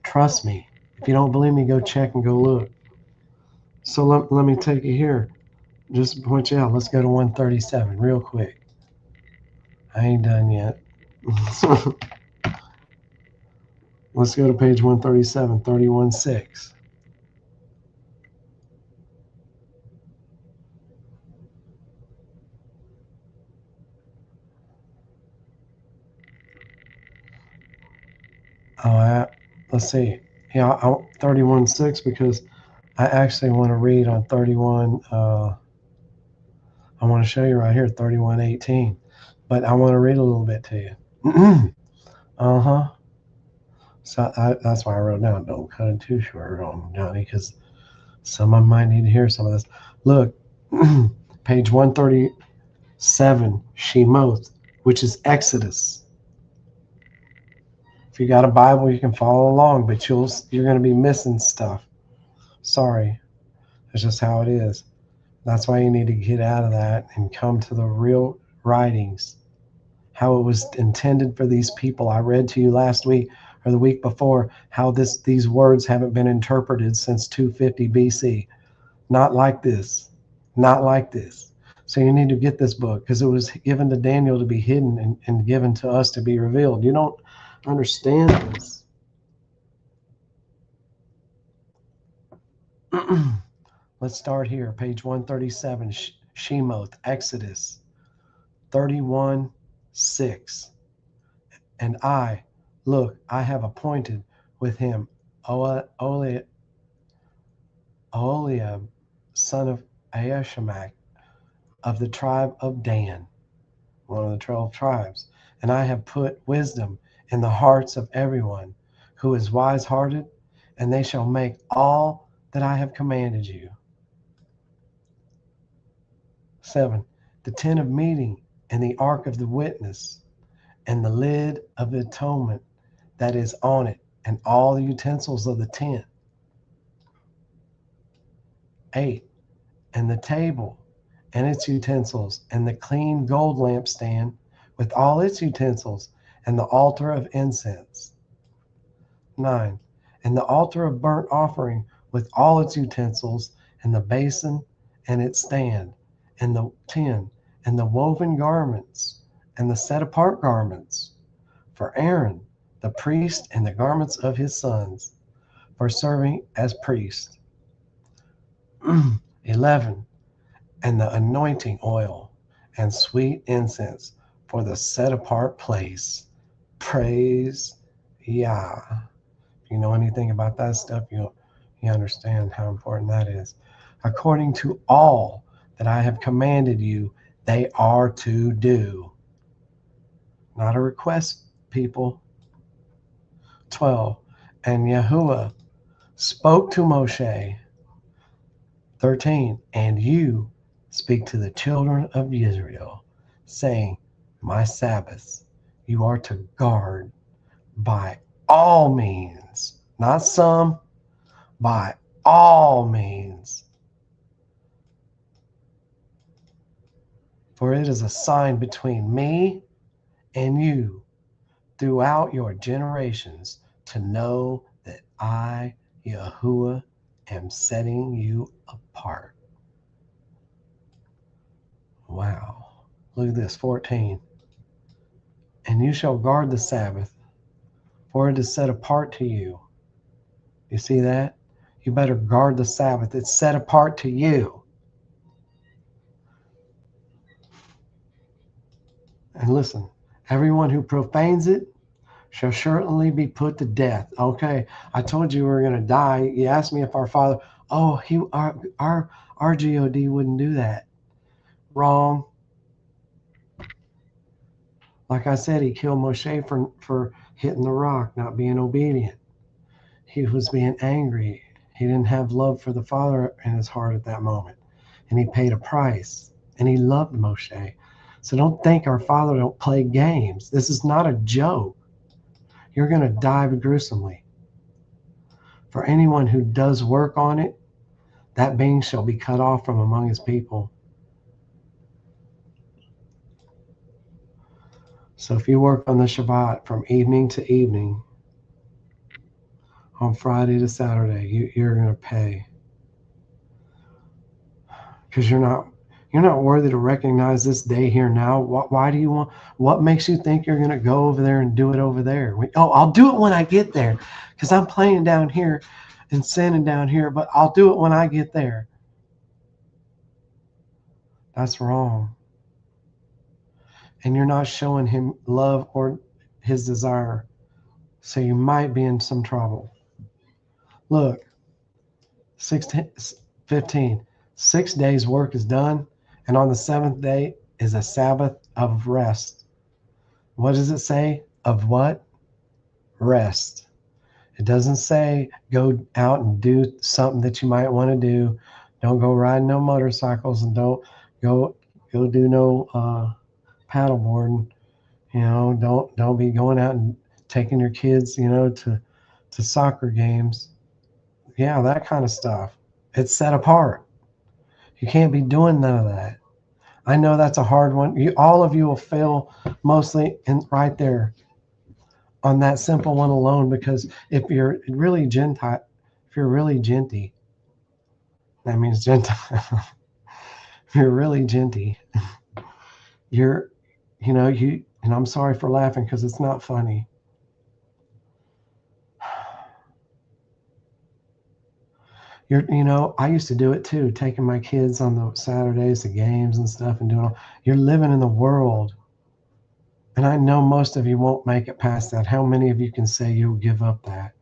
Trust me. If you don't believe me, go check and go look. So let me take you here. Just point you out. Let's go to 137 real quick. I ain't done yet. Let's go to page 137, 31:6. Let's see. Yeah, 31:6 because I actually want to read on 31. I want to show you right here, 31:18. But I want to read a little bit to you. Uh-huh. So that's why I wrote down, don't cut it too short on Johnny, because someone might need to hear some of this. Look, page 137, Shemoth, which is Exodus. If you got a Bible, you can follow along, but you're going to be missing stuff. Sorry. That's just how it is. That's why you need to get out of that and come to the real writings, how it was intended for these people. I read to you last week or the week before how these words haven't been interpreted since 250 BC. Not like this. Not like this. So you need to get this book because it was given to Daniel to be hidden and given to us to be revealed. You don't understand this. Let's start here. Page 137, Shemoth, Exodus 31:6. And look, I have appointed with him Oholiab, son of Ahishamach, of the tribe of Dan, one of the 12 tribes. And I have put wisdom in the hearts of everyone who is wise-hearted, and they shall make all that I have commanded you. 7. The tent of meeting and the ark of the witness and the lid of the atonement that is on it and all the utensils of the tent. 8. And the table and its utensils and the clean gold lampstand with all its utensils and the altar of incense. 9. And the altar of burnt offering with all its utensils and the basin and its stand and the 10 and the woven garments and the set apart garments for Aaron the priest and the garments of his sons for serving as priests. 11 and the anointing oil and sweet incense for the set apart place. Praise Yah. If you know anything about that stuff, you understand how important that is. According to all that I have commanded you, they are to do. Not a request, people. 12. And Yahuwah spoke to Moshe. 13. And you speak to the children of Israel, saying, my Sabbaths you are to guard by all means, not some, by all means. For it is a sign between me and you throughout your generations to know that I, Yahuwah, am setting you apart. Wow. Look at this, 14. And you shall guard the Sabbath, for it is set apart to you. You see that? You better guard the Sabbath. It's set apart to you. And listen, everyone who profanes it shall certainly be put to death. Okay, I told you we were going to die. You asked me if our Father, our God wouldn't do that. Wrong. Like I said, he killed Moshe for hitting the rock, not being obedient. He was being angry. He didn't have love for the Father in his heart at that moment. And he paid a price. And he loved Moshe. So don't think our Father don't play games. This is not a joke. You're going to die gruesomely. For anyone who does work on it, that being shall be cut off from among his people. So if you work on the Shabbat from evening to evening, on Friday to Saturday, you're going to pay. Because you're not worthy to recognize this day here now. Why do you want? What makes you think you're going to go over there and do it over there? I'll do it when I get there, because I'm playing down here and sinning down here. But I'll do it when I get there. That's wrong. And you're not showing him love or his desire. So you might be in some trouble. Look, 15. 6 days work is done, and on the seventh day is a Sabbath of rest. What does it say? Of what? Rest. It doesn't say go out and do something that you might want to do. Don't go riding no motorcycles, and don't go do no paddle boarding. Don't be going out and taking your kids, to soccer games. Yeah, that kind of stuff. It's set apart. You can't be doing none of that. I know that's a hard one. All of you will fail mostly right there on that simple one alone, because if you're really Gentile, if you're really genty, that means Gentile. If you're really genty, and I'm sorry for laughing because it's not funny. I used to do it too, taking my kids on the Saturdays to games and stuff and doing all. You're living in the world. And I know most of you won't make it past that. How many of you can say you'll give up that?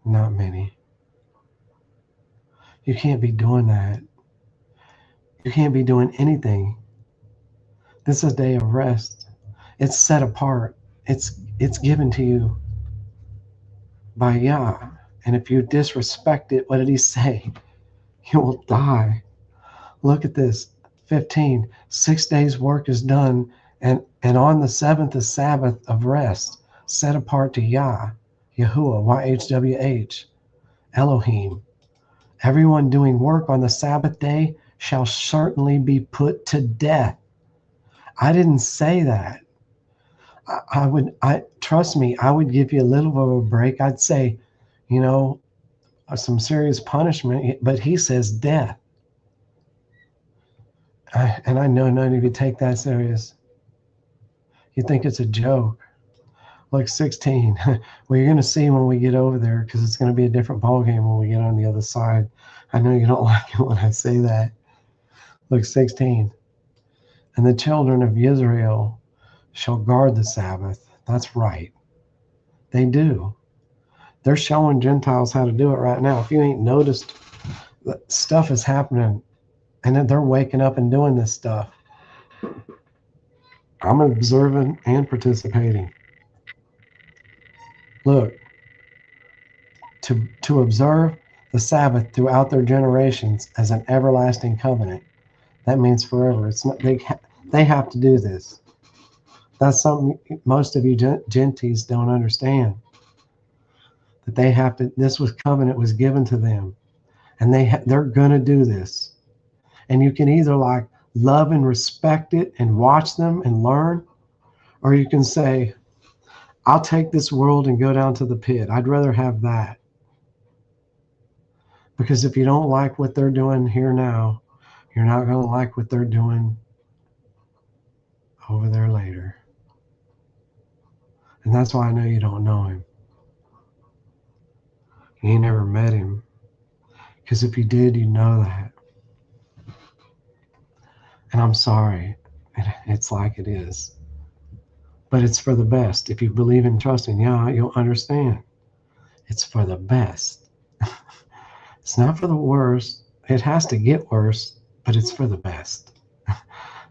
Not many. You can't be doing that. You can't be doing anything. This is a day of rest. It's set apart. It's given to you by Yah. And if you disrespect it, what did he say? You will die. Look at this. 15. 6 days work is done, and on the seventh is Sabbath of rest, set apart to Yah, Yahuwah, YHWH, Elohim. Everyone doing work on the Sabbath day shall certainly be put to death. I didn't say that. Trust me, I would give you a little bit of a break. I'd say, some serious punishment, but he says death. And I know none of you take that serious. You think it's a joke. Like 16. Well, you're going to see when we get over there, because it's going to be a different ballgame when we get on the other side. I know you don't like it when I say that. Look, 16. And the children of Israel shall guard the Sabbath. That's right. They do. They're showing Gentiles how to do it right now. If you ain't noticed, stuff is happening, and then they're waking up and doing this stuff. I'm observing and participating. Look, to observe the Sabbath throughout their generations as an everlasting covenant. That means forever. It's not they have to do this. That's something most of you Gentiles don't understand. That they have to. Covenant was given to them, and they're gonna do this. And you can either love and respect it and watch them and learn, or you can say, I'll take this world and go down to the pit. I'd rather have that. Because if you don't like what they're doing here now, you're not going to like what they're doing over there later. And that's why I know you don't know him. You ain't never met him. Because if you did, you know that. And I'm sorry. It's like it is. But it's for the best. If you believe and trust in Yah, you'll understand. It's for the best. It's not for the worst. It has to get worse, but it's for the best.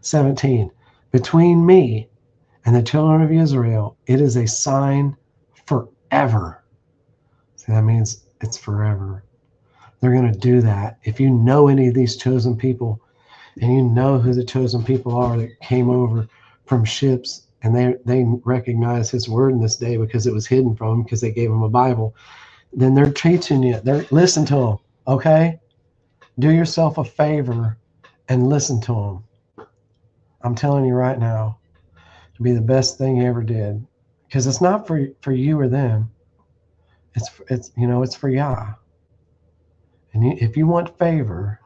17. Between me and the children of Israel, it is a sign forever. See, that means it's forever. They're going to do that. If you know any of these chosen people, And you know who the chosen people are that came over from ships, and they recognize his word in this day because it was hidden from them because they gave him a Bible. Then they're teaching you. Listen to them, okay? Do yourself a favor and listen to them. I'm telling you right now, it'll be the best thing you ever did, because it's not for you or them. It's for Yah. And if you want favor,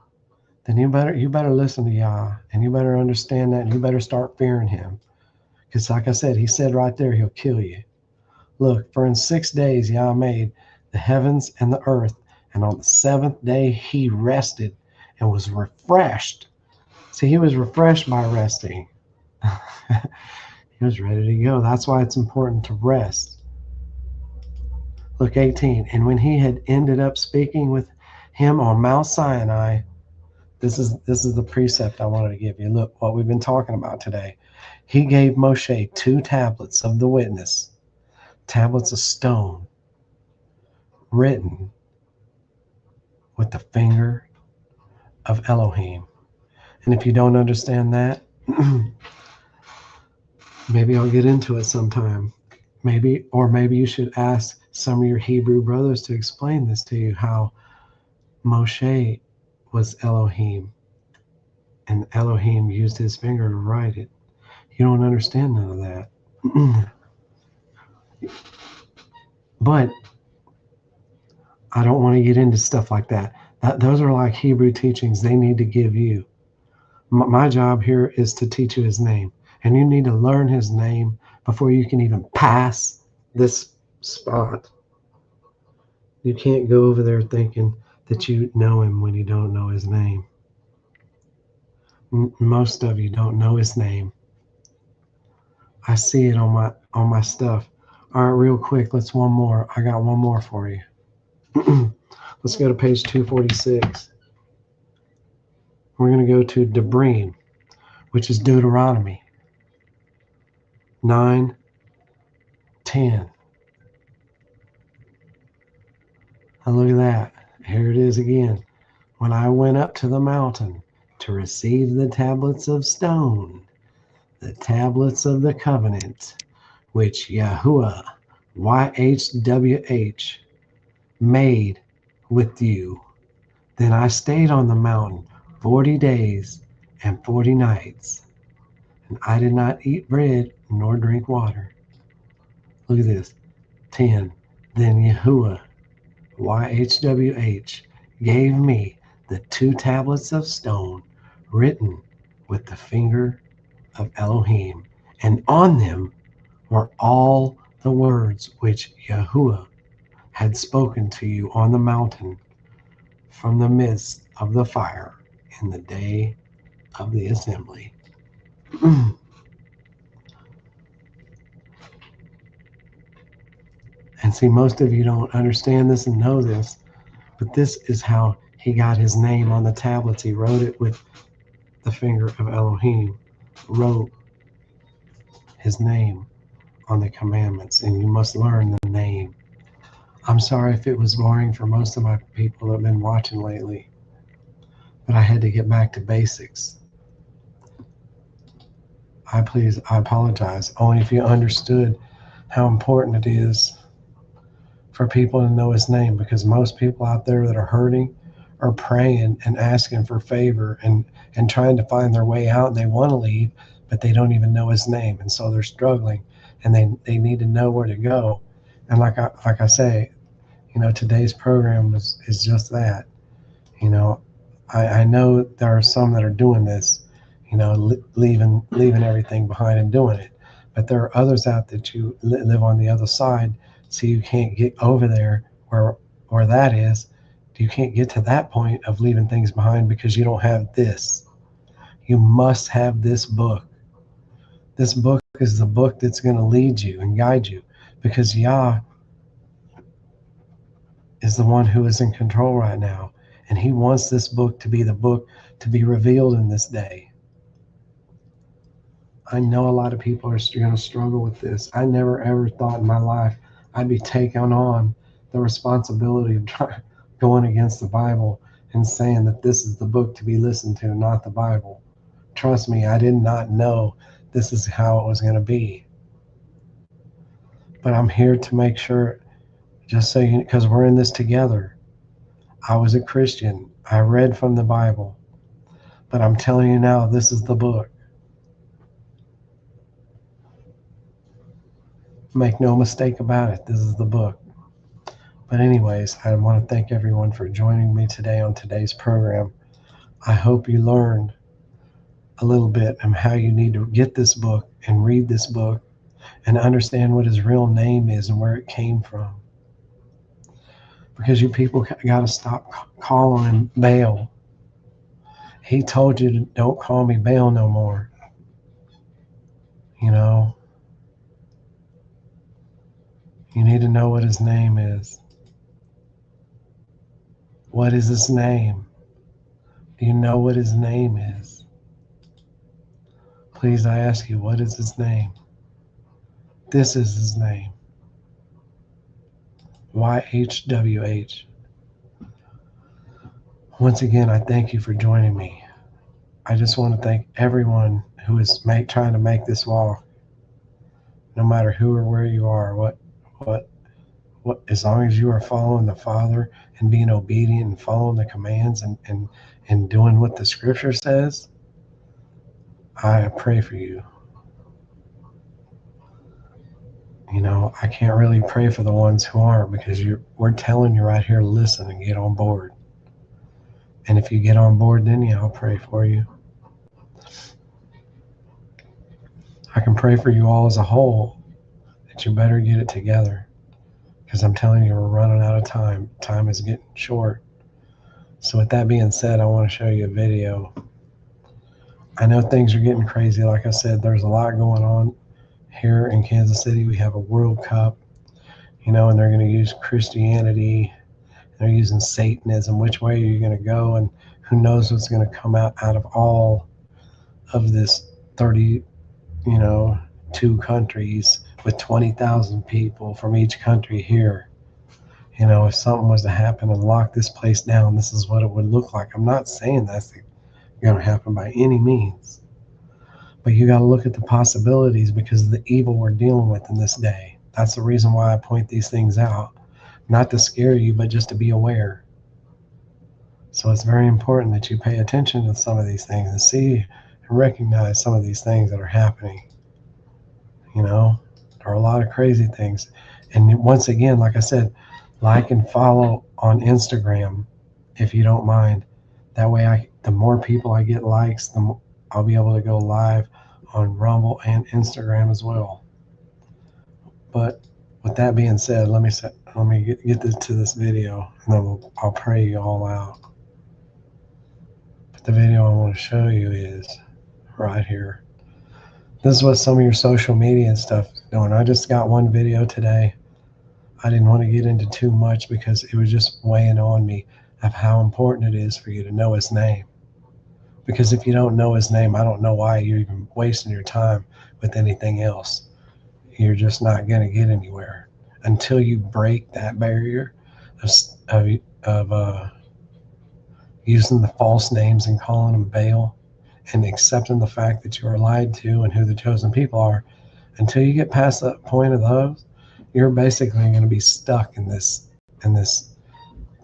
then you better listen to Yah, and you better understand that, and you better start fearing him. Because like I said, he said right there, he'll kill you. Look, for in 6 days Yah made the heavens and the earth, and on the seventh day he rested and was refreshed. See, he was refreshed by resting. He was ready to go. That's why it's important to rest. Look, 18. And when he had ended up speaking with him on Mount Sinai, this is the precept I wanted to give you. Look, what we've been talking about today. He gave Moshe 2 tablets of the witness, tablets of stone, written with the finger of Elohim. And if you don't understand that, maybe I'll get into it sometime. Maybe you should ask some of your Hebrew brothers to explain this to you, how Moshe was Elohim, and Elohim used his finger to write it. You don't understand none of that. But I don't want to get into stuff like that. Those are like Hebrew teachings they need to give you. My job here is to teach you his name. And you need to learn his name before you can even pass this spot. You can't go over there thinking that you know him when you don't know his name. Most of you don't know his name. I see it on my stuff. All right, real quick, let's one more. I got one more for you. Let's go to page 246. We're going to go to Debrim, which is Deuteronomy 9:10. And look at that. Here it is again. When I went up to the mountain to receive the tablets of stone, the tablets of the covenant, which Yahuwah, YHWH, made with you. Then I stayed on the mountain 40 days and 40 nights, and I did not eat bread nor drink water. Look at this. 10. Then Yahuwah, YHWH, gave me the 2 tablets of stone written with the finger of Elohim, and on them were all the words which Yahuwah had spoken to you on the mountain from the midst of the fire in the day of the assembly. And see, most of you don't understand this and know this, but this is how he got his name on the tablets. He wrote it with the finger of Elohim, wrote his name on the commandments, and you must learn the name. I'm sorry if it was boring for most of my people that have been watching lately, but I had to get back to basics. I apologize. Only if you understood how important it is for people to know his name, because most people out there that are hurting are praying and asking for favor and trying to find their way out, and they want to leave, but they don't even know his name, and so they're struggling, and they need to know where to go. And like I say, today's program is just that. I know there are some that are doing this, leaving everything behind and doing it, but there are others out that you live on the other side, so you can't get over there where that is. You can't get to that point of leaving things behind because you don't have this. You must have this book. This book is the book that's going to lead you and guide you, because Yah is the one who is in control right now, and he wants this book to be the book to be revealed in this day. I know a lot of people are going to struggle with this. I never ever thought in my life I'd be taking on the responsibility of going against the Bible and saying that this is the book to be listened to, not the Bible. Trust me, I did not know this is how it was going to be. But I'm here to make sure, just so you, because we're in this together. I was a Christian. I read from the Bible. But I'm telling you now, this is the book. Make no mistake about it, this is the book. But anyways, I want to thank everyone for joining me today on today's program. I hope you learned a little bit on how you need to get this book and read this book and understand what his real name is and where it came from. Because you people got to stop calling him Baal. He told you to don't call me Baal no more. You know, you need to know what his name is. What is his name? Do you know what his name is? Please, I ask you, what is his name? This is his name. YHWH. Once again, I thank you for joining me. I just want to thank everyone who is trying to make this walk, no matter who or where you are, what, as long as you are following the Father and being obedient and following the commands and doing what the Scripture says, I pray for you. You know, I can't really pray for the ones who aren't, because we're telling you right here, listen and get on board. And if you get on board, then yeah, I'll pray for you. I can pray for you all as a whole, that you better get it together. Because I'm telling you, we're running out of time. Time is getting short. So with that being said, I want to show you a video. I know things are getting crazy. Like I said, there's a lot going on here in Kansas City. We have a World Cup, you know, and they're going to use Christianity. They're using Satanism. Which way are you going to go? And who knows what's going to come out of all of this 30, you know, 2 countries with 20,000 people from each country here. You know, if something was to happen and lock this place down, this is what it would look like. I'm not saying that's going to happen by any means. But you got to look at the possibilities because of the evil we're dealing with in this day. That's the reason why I point these things out. Not to scare you, but just to be aware. So it's very important that you pay attention to some of these things and see and recognize some of these things that are happening. You know, there are a lot of crazy things. And once again, like I said, like and follow on Instagram if you don't mind. That way, the more people I get likes, the more I'll be able to go live on Rumble and Instagram as well. But with that being said, let me get to this video, and then I'll pray you all out. But the video I want to show you is right here. This is what some of your social media and stuff is doing. I just got one video today. I didn't want to get into too much because it was just weighing on me of how important it is for you to know his name. Because if you don't know his name, I don't know why you're even wasting your time with anything else. You're just not going to get anywhere until you break that barrier of using the false names and calling them Baal and accepting the fact that you are lied to and who the chosen people are. Until you get past that point of those, you're basically going to be stuck in this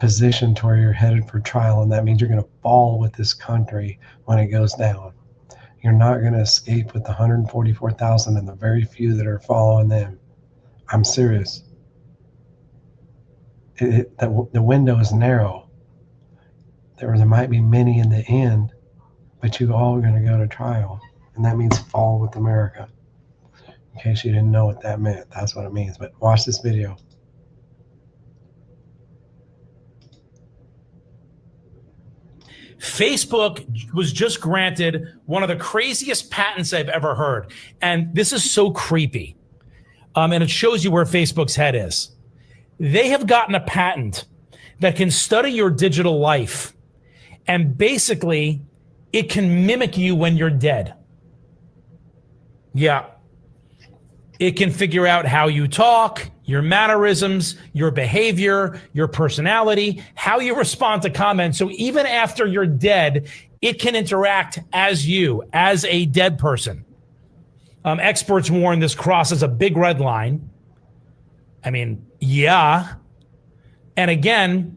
position to where you're headed for trial, and that means you're going to fall with this country when it goes down. You're not going to escape with the 144,000 and the very few that are following them. I'm serious. The window is narrow. There might be many in the end, but you all are going to go to trial, and that means fall with America. In case you didn't know what that meant, that's what it means. But watch this video. Facebook was just granted one of the craziest patents I've ever heard. And this is so creepy. And it shows you where Facebook's head is. They have gotten a patent that can study your digital life. And basically, it can mimic you when you're dead. Yeah. It can figure out how you talk. your mannerisms, your behavior, your personality, how you respond to comments. So even after you're dead, it can interact as you, as a dead person. Experts warn this crosses a big red line. I mean, yeah. And again,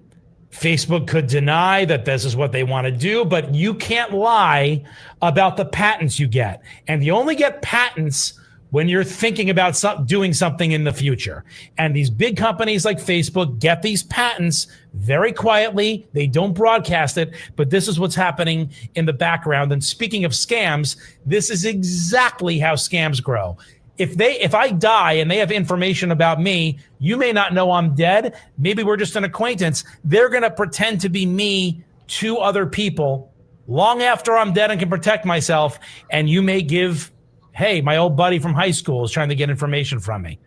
Facebook could deny that this is what they want to do, but you can't lie about the patents you get. And you only get patents when you're thinking about doing something in the future. And these big companies like Facebook get these patents very quietly. They don't broadcast it, but this is what's happening in the background. And speaking of scams, this is exactly how scams grow. If I die and they have information about me, you may not know I'm dead. Maybe we're just an acquaintance. They're going to pretend to be me to other people long after I'm dead and can protect myself. And you may give, hey, my old buddy from high school is trying to get information from me.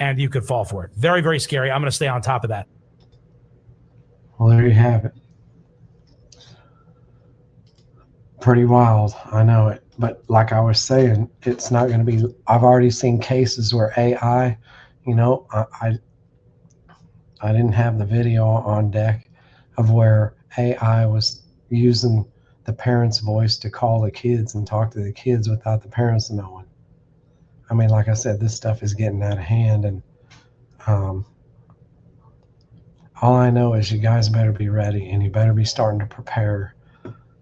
And you could fall for it. Very, very scary. I'm going to stay on top of that. Well, there you have it. Pretty wild. I know it. But like I was saying, it's not going to be, I've already seen cases where AI, you know, I didn't have the video on deck of where AI was using the parents' voice to call the kids and talk to the kids without the parents knowing. I mean, like I said, this stuff is getting out of hand, and all I know is you guys better be ready, and you better be starting to prepare.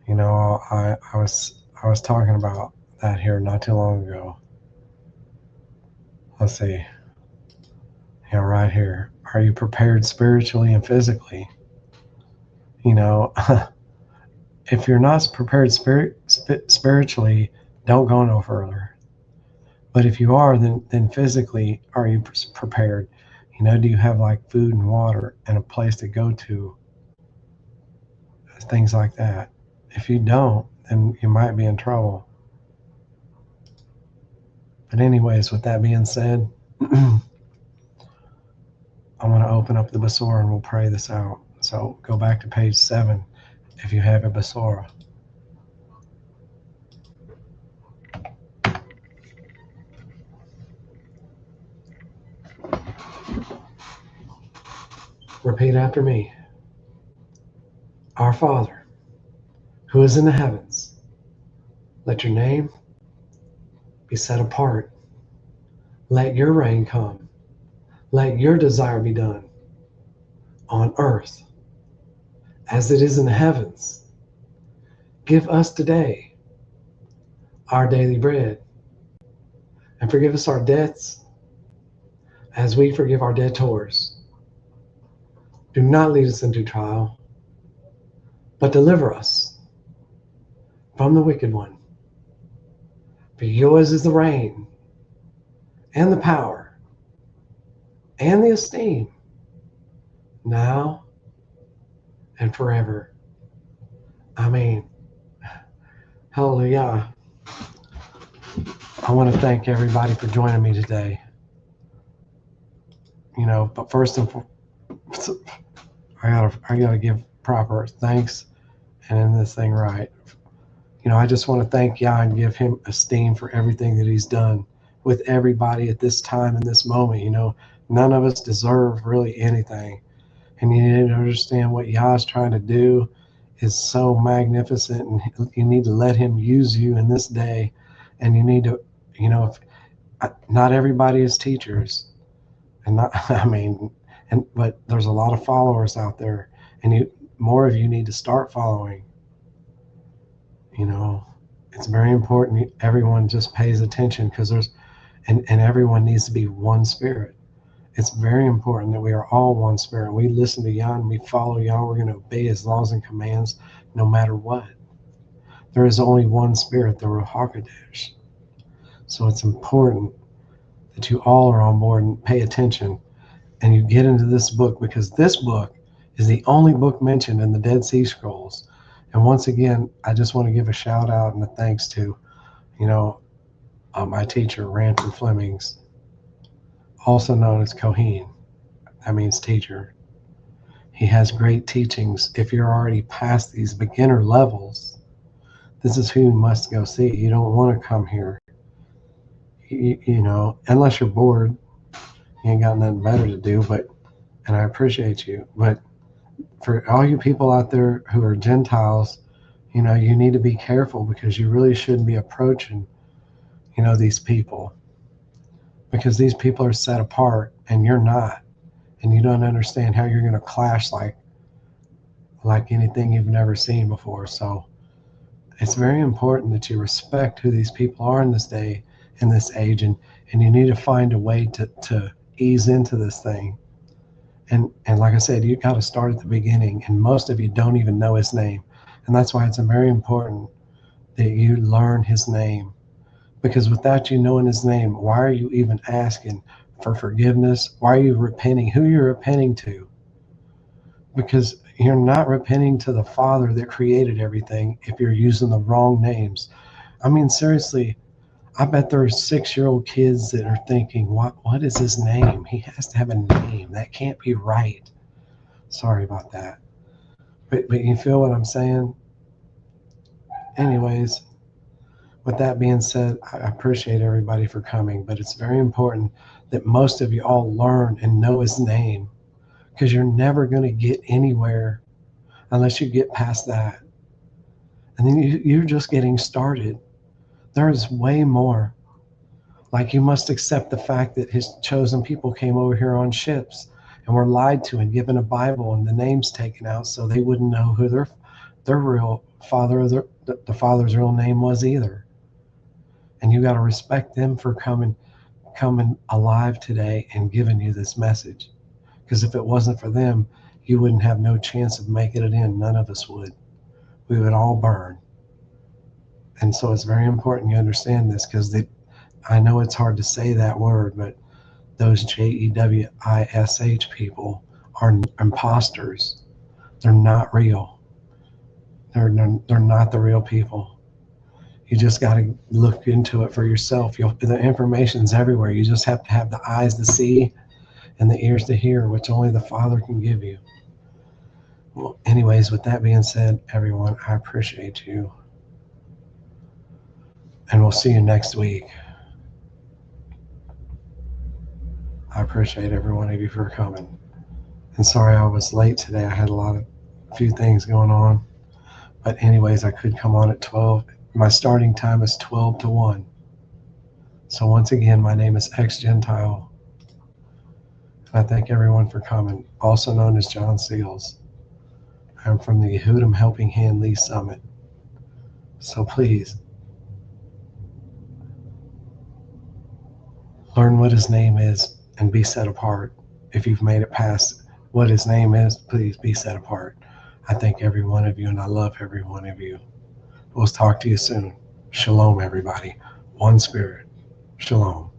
You know, I was talking about that here not too long ago. Let's see. Yeah, right here. Are you prepared spiritually and physically? You know, if you're not prepared spiritually, don't go no further. But if you are, then physically, are you prepared? You know, do you have like food and water and a place to go to? Things like that. If you don't, then you might be in trouble. But anyways, with that being said, I want to open up the Basora and we'll pray this out. So go back to page 7 if you have a Basora. Repeat after me. Our Father, who is in the heavens, let your name be set apart. Let your reign come. Let your desire be done on earth as it is in the heavens. Give us today our daily bread, and forgive us our debts as we forgive our debtors. Do not lead us into trial, but deliver us from the wicked one. For yours is the reign, and the power, and the esteem, now and forever. Amen. Hallelujah. I want to thank everybody for joining me today. You know, but first and foremost, I gotta give proper thanks and end this thing right. You know, I just want to thank Yah and give him esteem for everything that he's done with everybody at this time and this moment. You know, none of us deserve really anything. And you need to understand what Yah is trying to do is so magnificent, and you need to let him use you in this day. And you need to, you know, not everybody is teachers, and not, I mean, but there's a lot of followers out there, and more of you need to start following. You know, it's very important everyone just pays attention, because and everyone needs to be one spirit. It's very important that we are all one spirit. We listen to Yah and we follow Yah. We're going to obey his laws and commands no matter what. There is only one spirit, the Ruach HaKodesh. So it's important that you all are on board and pay attention, and you get into this book, because this book is the only book mentioned in the Dead Sea Scrolls. And once again, I just want to give a shout out and a thanks to, you know, my teacher, Ranford Flemings, also known as Kohen. That means teacher. He has great teachings. If you're already past these beginner levels, this is who you must go see. You don't want to come here, you know, unless you're bored. You ain't got nothing better to do, and I appreciate you. But for all you people out there who are Gentiles, you need to be careful, because you really shouldn't be approaching, these people, because these people are set apart and you're not, and you don't understand how you're going to clash like anything you've never seen before. So it's very important that you respect who these people are in this day, in this age, and you need to find a way to ease into this thing. And like I said, you got to start at the beginning, and most of you don't even know his name. And that's why it's very important that you learn his name, because without you knowing his name, why are you even asking for forgiveness? Why are you repenting? Who you're repenting to? Because you're not repenting to the Father that created everything if you're using the wrong names. I mean, seriously, I bet there are 6-year-old kids that are thinking, what is his name? He has to have a name. That can't be right. Sorry about that. But you feel what I'm saying? Anyways, with that being said, I appreciate everybody for coming, but it's very important that most of you all learn and know his name, because you're never going to get anywhere unless you get past that. And then you're just getting started. There is way more. Like, you must accept the fact that his chosen people came over here on ships and were lied to and given a Bible and the names taken out so they wouldn't know who their real father, or the father's real name was either. And you got to respect them for coming alive today and giving you this message. Because if it wasn't for them, you wouldn't have no chance of making it in. None of us would. We would all burn. And so it's very important you understand this, because I know it's hard to say that word, but those JEWISH people are imposters. They're not real. They're not the real people. You just got to look into it for yourself. The information's everywhere. You just have to have the eyes to see and the ears to hear, which only the Father can give you. Well, anyways, with that being said, everyone, I appreciate you. And we'll see you next week. I appreciate every one of you for coming. And sorry I was late today. I had a few things going on. But anyways, I could come on at 12. My starting time is 12 to 1. So once again, my name is X-Gentile. And I thank everyone for coming, also known as John Seals. I'm from the Yehudim Helping Hand Lee Summit. So please, learn what his name is and be set apart. If you've made it past what his name is, please be set apart. I thank every one of you, and I love every one of you. We'll talk to you soon. Shalom, everybody. One spirit. Shalom.